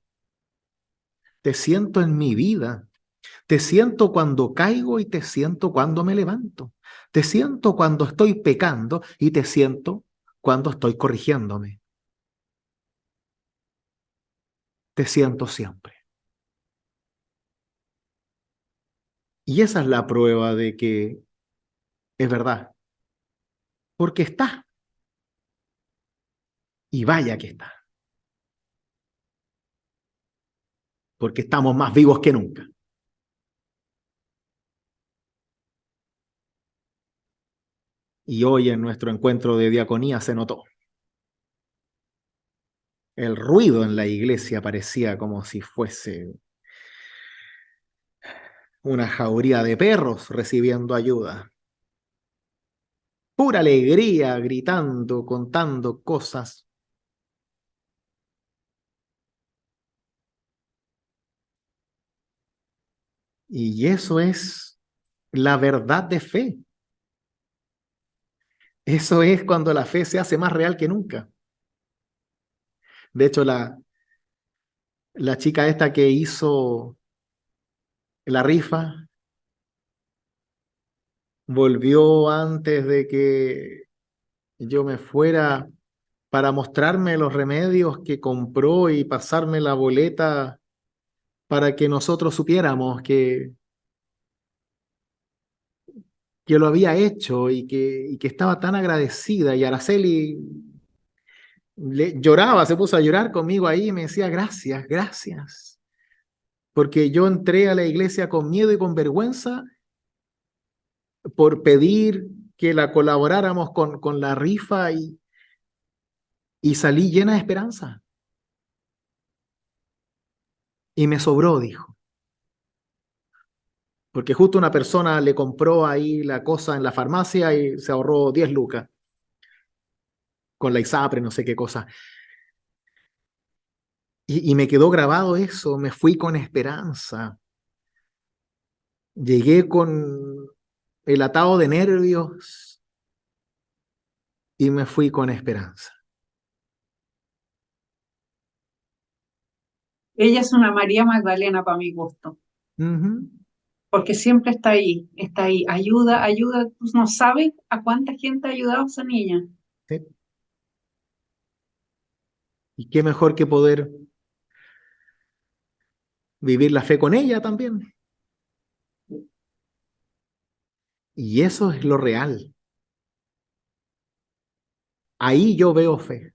te siento en mi vida, te siento cuando caigo y te siento cuando me levanto, te siento cuando estoy pecando y te siento cuando estoy corrigiéndome. Te siento siempre. Y esa es la prueba de que es verdad, porque está. Y vaya que está. Porque estamos más vivos que nunca. Y hoy en nuestro encuentro de diaconía se notó. El ruido en la iglesia parecía como si fuese una jauría de perros recibiendo ayuda. Pura alegría, gritando, contando cosas. Y eso es la verdad de fe. Eso es cuando la fe se hace más real que nunca. De hecho, la chica esta que hizo la rifa volvió antes de que yo me fuera para mostrarme los remedios que compró y pasarme la boleta para que nosotros supiéramos que lo había hecho y que estaba tan agradecida. Y Araceli lloraba, se puso a llorar conmigo ahí y me decía, gracias, gracias. Porque yo entré a la iglesia con miedo y con vergüenza por pedir que la colaboráramos con la rifa y salí llena de esperanza. Y me sobró, dijo. Porque justo una persona le compró ahí la cosa en la farmacia y se ahorró 10 lucas con la ISAPRE, no sé qué cosa. Y me quedó grabado eso, me fui con esperanza. Llegué con el atado de nervios y me fui con esperanza. Ella es una María Magdalena para mi gusto, Ujú. porque siempre está ahí, ayuda, ayuda. Tú no sabes a cuánta gente ha ayudado a esa niña. Sí. Y qué mejor que poder vivir la fe con ella también. Y eso es lo real. Ahí yo veo fe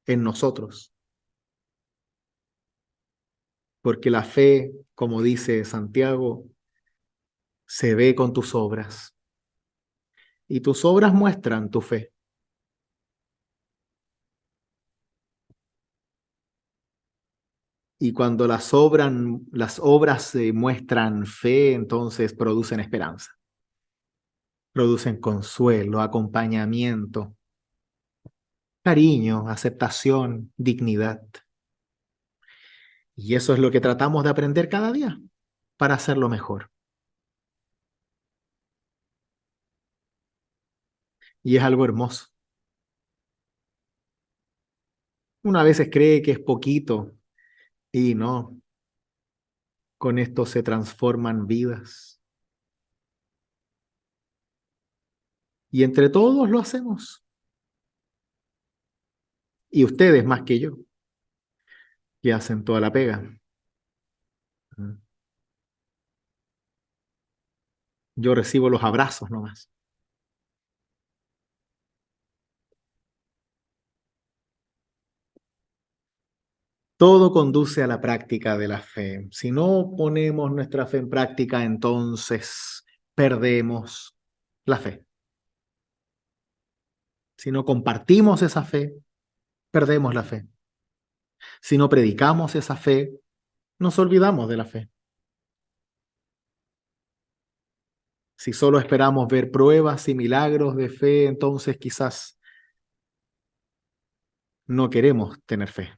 en nosotros. porque la fe, como dice Santiago, se ve con tus obras y tus obras muestran tu fe. Y cuando las obras muestran fe, entonces producen esperanza, producen consuelo, acompañamiento, cariño, aceptación, dignidad. Y eso es lo que tratamos de aprender cada día para hacerlo mejor. Y es algo hermoso. Una a veces cree que es poquito y no, con esto se transforman vidas. Y entre todos lo hacemos. Y ustedes más que yo, que hacen toda la pega. Yo recibo los abrazos nomás. Todo conduce a la práctica de la fe. Si no ponemos nuestra fe en práctica, entonces perdemos la fe. Si no compartimos esa fe, perdemos la fe. Si no predicamos esa fe, nos olvidamos de la fe. Si solo esperamos ver pruebas y milagros de fe, entonces quizás no queremos tener fe.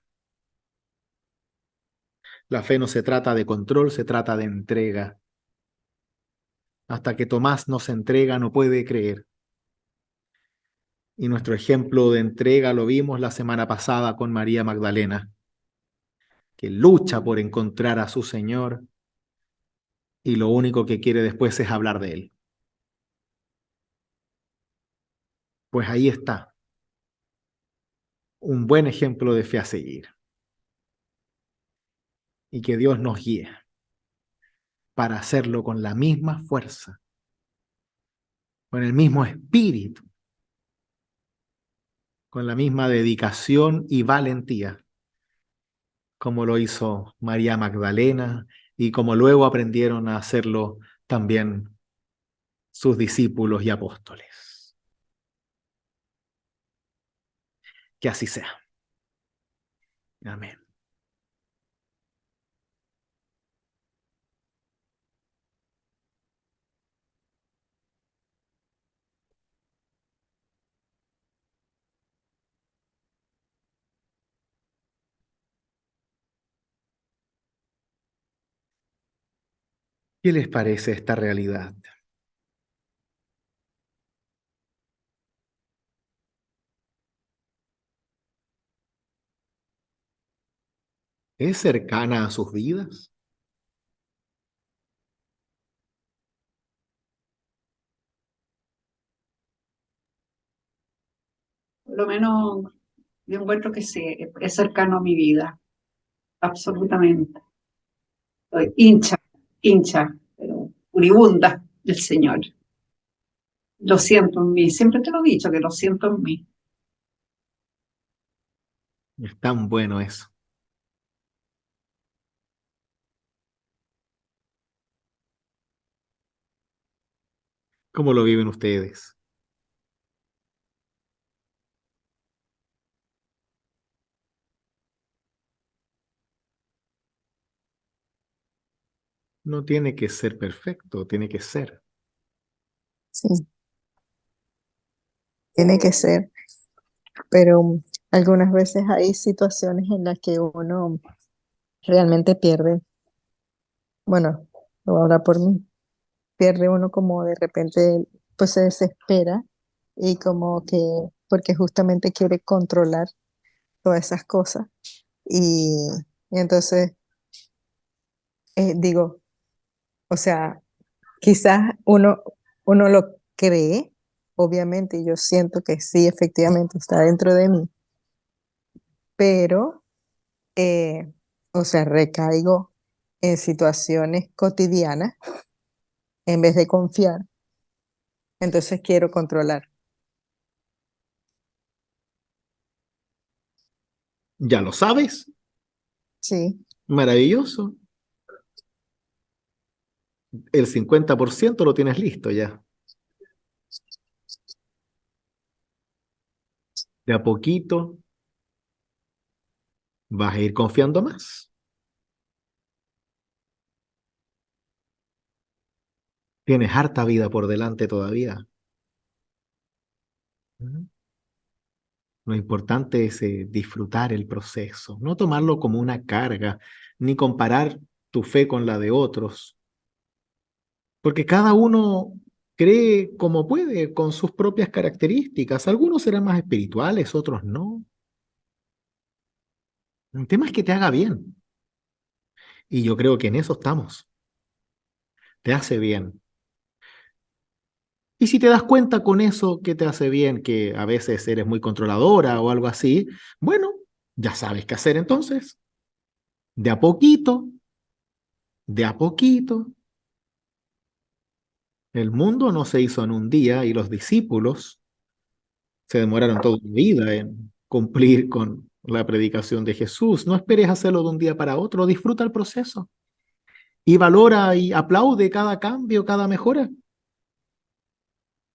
La fe no se trata de control, se trata de entrega. Hasta que Tomás no se entrega, no puede creer. Y nuestro ejemplo de entrega lo vimos la semana pasada con María Magdalena, que lucha por encontrar a su Señor y lo único que quiere después es hablar de Él. Pues ahí está, un buen ejemplo de fe a seguir. Y que Dios nos guíe para hacerlo con la misma fuerza, con el mismo espíritu, con la misma dedicación y valentía, como lo hizo María Magdalena y como luego aprendieron a hacerlo también sus discípulos y apóstoles. Que así sea. Amén. ¿Qué les parece esta realidad? ¿Es cercana a sus vidas? Por lo menos yo encuentro que sí, es cercano a mi vida, absolutamente. Soy hincha, pero furibunda del Señor. Lo siento en mí, siempre te lo he dicho que lo siento en mí. Es tan bueno eso. ¿Cómo lo viven ustedes? No tiene que ser perfecto, tiene que ser. Sí, tiene que ser, pero algunas veces hay situaciones en las que uno realmente pierde, bueno, lo voy a hablar por mí, pierde uno como de repente, pues se desespera y como que, porque justamente quiere controlar todas esas cosas y entonces digo, o sea, quizás uno lo cree, obviamente yo siento que sí, efectivamente está dentro de mí, pero eh, o sea, recaigo en situaciones cotidianas en vez de confiar, entonces quiero controlar. ¿Ya lo sabes? Sí, Maravilloso. El 50% lo tienes listo ya. De a poquito vas a ir confiando más. Tienes harta vida por delante todavía. Ujú. Lo importante es disfrutar el proceso, no tomarlo como una carga, ni comparar tu fe con la de otros, porque cada uno cree como puede, con sus propias características. Algunos serán más espirituales, otros no. El tema es que te haga bien, y yo creo que en eso estamos. Te hace bien. Y si te das cuenta con eso que te hace bien, que a veces eres muy controladora o algo así, bueno, ya sabes qué hacer entonces. De a poquito, de a poquito. El mundo no se hizo en un día y los discípulos se demoraron toda una vida en cumplir con la predicación de Jesús. No esperes hacerlo de un día para otro, disfruta el proceso y valora y aplaude cada cambio, cada mejora.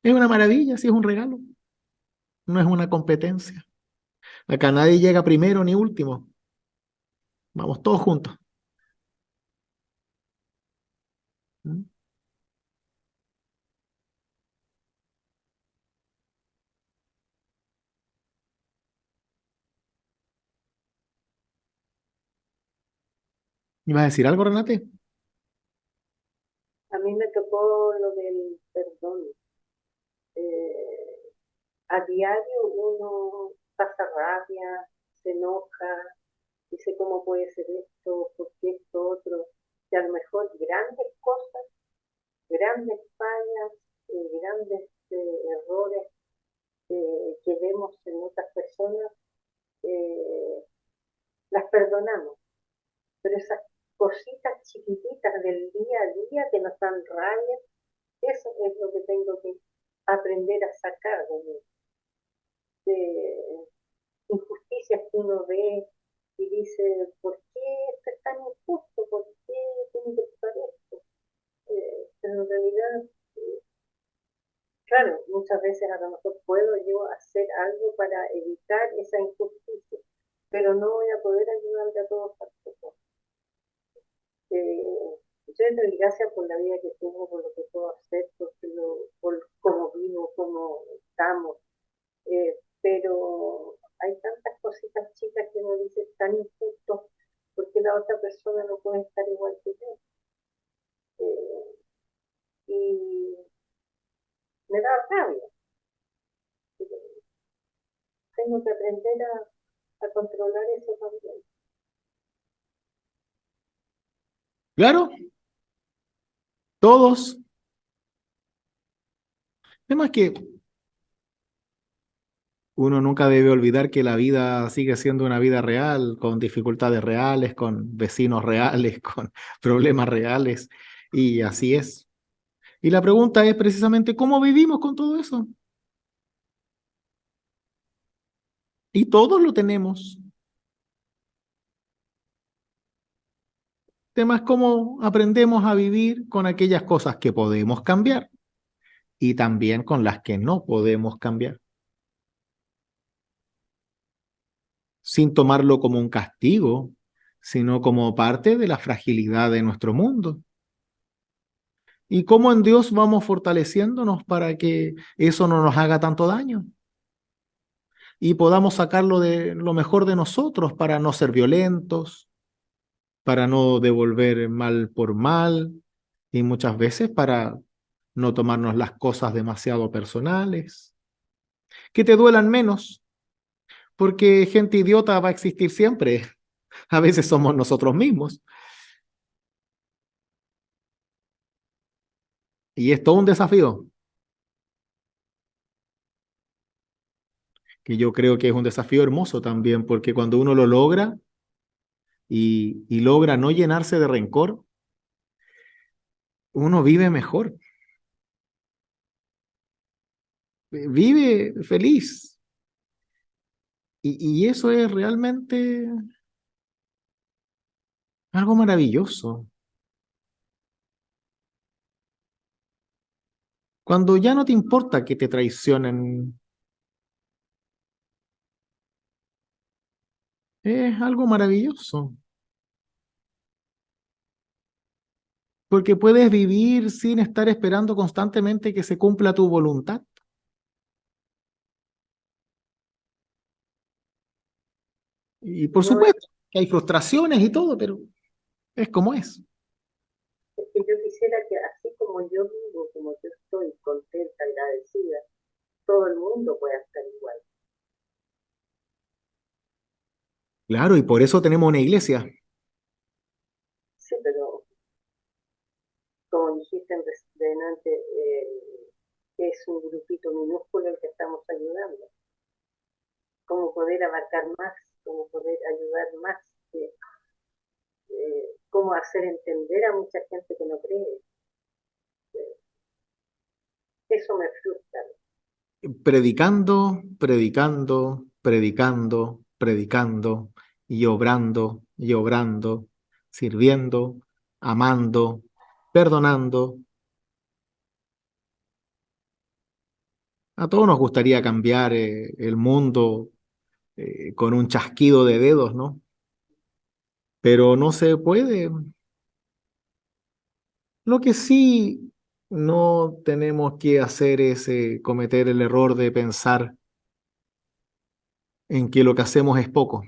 Es una maravilla, sí es un regalo, no es una competencia. Acá nadie llega primero ni último, vamos todos juntos. ¿Mm? ¿Ibas a decir algo, Renate? A mí me tocó lo del perdón. Eh, a diario uno pasa rabia, se enoja, dice cómo puede ser esto, por qué esto, otro. Y a lo mejor grandes cosas, grandes fallas, grandes errores que vemos en otras personas, eh, las perdonamos. Pero esas cositas chiquititas del día a día que nos dan rabia, eso es lo que tengo que aprender a sacar de mí. De injusticias que uno ve y dice, ¿por qué esto es tan injusto? ¿Por qué tiene que pasar esto? Pero en realidad, eh, claro, muchas veces a lo mejor puedo yo hacer algo para evitar esa injusticia, pero no voy a poder ayudarle a todos tampoco. Yo le doy gracias por la vida que tengo, por lo que puedo hacer, por cómo vivo, cómo estamos. Pero hay tantas cositas chicas que uno dice tan injusto porque la otra persona no puede estar igual que yo. Eh, y me da rabia. Tengo que aprender a controlar eso también. Claro, todos. Además que uno nunca debe olvidar que la vida sigue siendo una vida real, con dificultades reales, con vecinos reales, con problemas reales, y así es. Y la pregunta es precisamente, ¿cómo vivimos con todo eso? Y todos lo tenemos. El tema es cómo aprendemos a vivir con aquellas cosas que podemos cambiar y también con las que no podemos cambiar, sin tomarlo como un castigo, sino como parte de la fragilidad de nuestro mundo. Y cómo en Dios vamos fortaleciéndonos para que eso no nos haga tanto daño y podamos sacarlo de lo mejor de nosotros para no ser violentos, para no devolver mal por mal y muchas veces para no tomarnos las cosas demasiado personales, que te duelan menos, porque gente idiota va a existir siempre. A veces somos nosotros mismos. Y es todo un desafío, que yo creo que es un desafío hermoso también, porque cuando uno lo logra y logra no llenarse de rencor, uno vive mejor, vive feliz. Y eso es realmente Algo maravilloso. Cuando ya no te importa que te traicionen, es algo maravilloso. Porque puedes vivir sin estar esperando constantemente que se cumpla tu voluntad. Y por No es supuesto que hay frustraciones y todo, pero es como es. es que yo quisiera que así como yo vivo, como yo estoy contenta, agradecida, todo el mundo pueda estar igual. Claro, y por eso tenemos una iglesia. Sí, pero como dijiste delante, es un grupito minúsculo el que estamos ayudando. Cómo poder abarcar más, cómo poder ayudar más, cómo hacer entender a mucha gente que no cree. Eso me frustra. Predicando, predicando, predicando, predicando, y obrando, sirviendo, amando, perdonando. A todos nos gustaría cambiar el mundo con un chasquido de dedos, ¿no? Pero no se puede. Lo que sí no tenemos que hacer es cometer el error de pensar en que lo que hacemos es poco,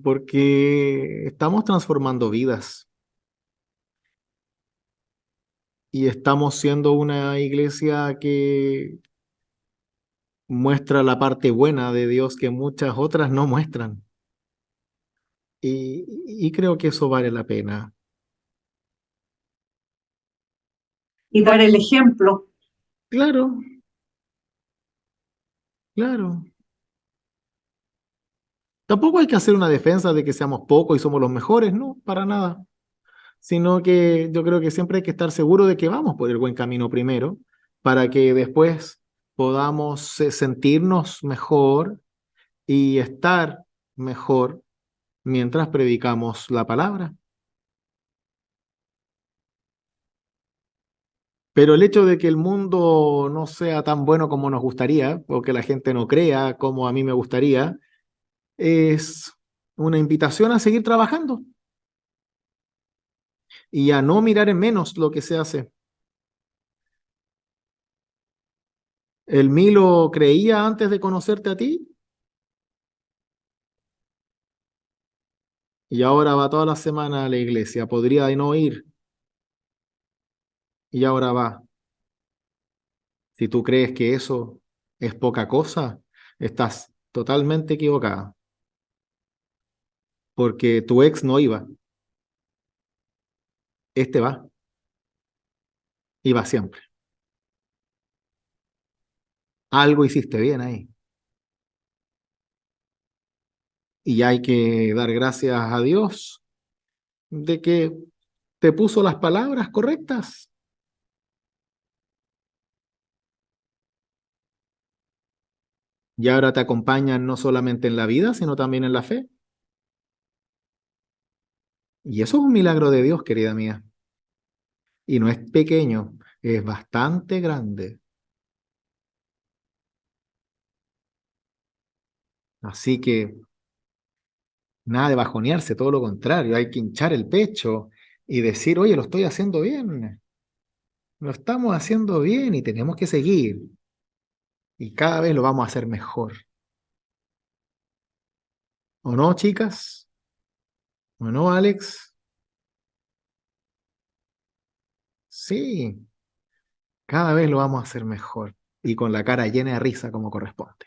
porque estamos transformando vidas y estamos siendo una iglesia que muestra la parte buena de Dios que muchas otras no muestran. Y creo que eso vale la pena. Y dar el ejemplo. Claro, claro. Tampoco hay que hacer una defensa de que seamos pocos y somos los mejores, no, para nada. Sino que yo creo que siempre hay que estar seguro de que vamos por el buen camino primero, para que después podamos sentirnos mejor y estar mejor mientras predicamos la palabra. Pero el hecho de que el mundo no sea tan bueno como nos gustaría, o que la gente no crea como a mí me gustaría, es una invitación a seguir trabajando y a no mirar en menos lo que se hace. ¿El Milo creía antes de conocerte a ti? Y ahora va toda la semana a la iglesia. Podría no ir y ahora va. Si tú crees que eso es poca cosa, estás totalmente equivocada. Porque tu ex no iba, este va, y va siempre. Algo hiciste bien ahí. Y hay que dar gracias a Dios de que te puso las palabras correctas. Y ahora te acompañan no solamente en la vida, sino también en la fe. Y eso es un milagro de Dios, querida mía. Y no es pequeño, es bastante grande. Así que nada de bajonearse, todo lo contrario, hay que hinchar el pecho y decir, oye, lo estoy haciendo bien, lo estamos haciendo bien y tenemos que seguir. Y cada vez lo vamos a hacer mejor. ¿O no, chicas? ¿O no, Alex? Sí, cada vez lo vamos a hacer mejor y con la cara llena de risa como corresponde.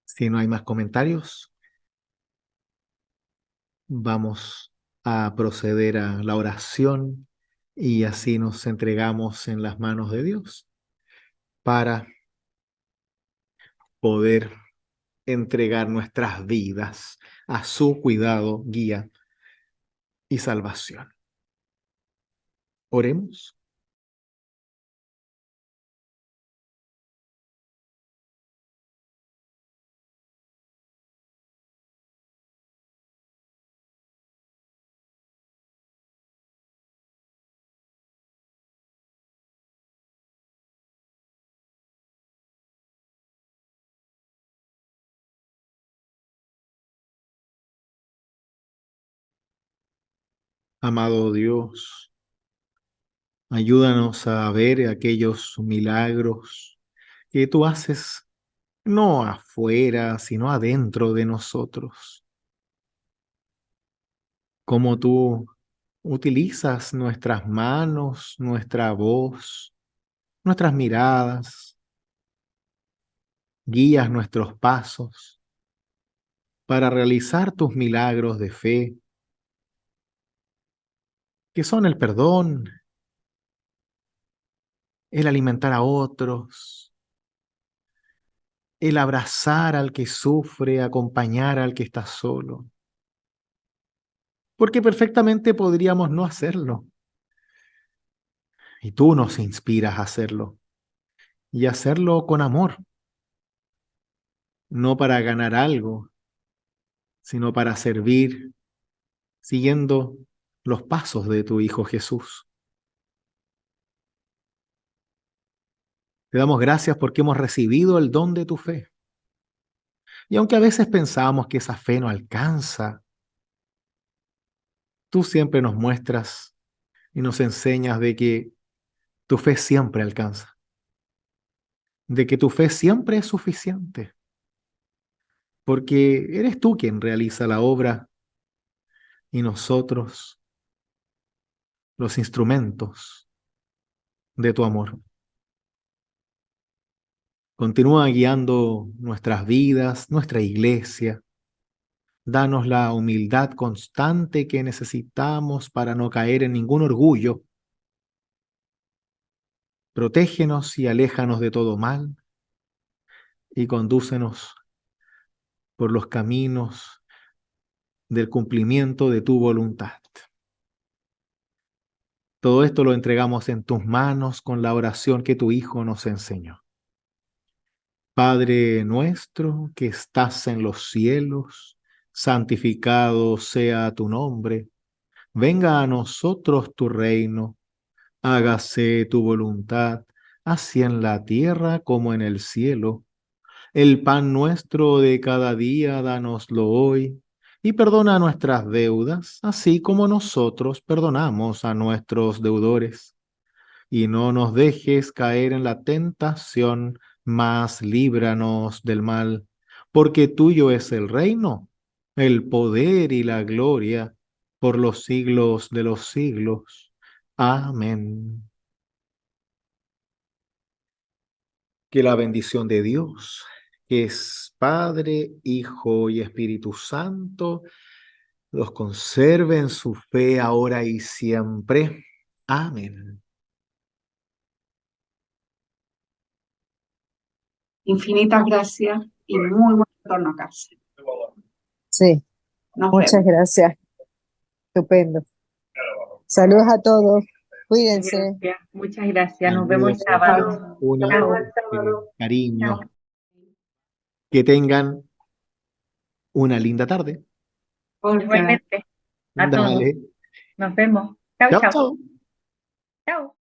Si no hay más comentarios, vamos a proceder a la oración y así nos entregamos en las manos de Dios para poder entregar nuestras vidas a su cuidado, guía y salvación. Oremos. Amado Dios, ayúdanos a ver aquellos milagros que tú haces no afuera, sino adentro de nosotros. Cómo tú utilizas nuestras manos, nuestra voz, nuestras miradas, guías nuestros pasos para realizar tus milagros de fe, que son el perdón, el alimentar a otros, el abrazar al que sufre, acompañar al que está solo. Porque perfectamente podríamos no hacerlo. Y tú nos inspiras a hacerlo. Y hacerlo con amor. No para ganar algo, sino para servir, siguiendo los pasos de tu Hijo Jesús. Te damos gracias porque hemos recibido el don de tu fe. Y aunque a veces pensamos que esa fe no alcanza, tú siempre nos muestras y nos enseñas de que tu fe siempre alcanza, de que tu fe siempre es suficiente, porque eres tú quien realiza la obra y nosotros los instrumentos de tu amor. Continúa guiando nuestras vidas, nuestra iglesia. Danos la humildad constante que necesitamos para no caer en ningún orgullo. Protégenos y aléjanos de todo mal y condúcenos por los caminos del cumplimiento de tu voluntad. Todo esto lo entregamos en tus manos con la oración que tu Hijo nos enseñó. Padre nuestro que estás en los cielos, santificado sea tu nombre. Venga a nosotros tu reino. Hágase tu voluntad, así en la tierra como en el cielo. El pan nuestro de cada día, dánoslo hoy, y perdona nuestras deudas, así como nosotros perdonamos a nuestros deudores. Y no nos dejes caer en la tentación, mas líbranos del mal, porque tuyo es el reino, el poder y la gloria, por los siglos de los siglos. Amén. Que la bendición de Dios, que es Padre, Hijo y Espíritu Santo, los conserve en su fe ahora y siempre. Amén. Infinitas gracias y muy buen retorno a casa. Sí, Nos muchas vemos. gracias. Estupendo. Saludos a todos. Cuídense. Gracias, muchas gracias. Nos vemos el Saludos, sábado. unos Nos vemos Chao. el sábado. cariños. Chao. Que tengan una linda tarde. Porque Igualmente, a todos. Dale. Nos vemos. Chao, Chao, chao. chao. Chao.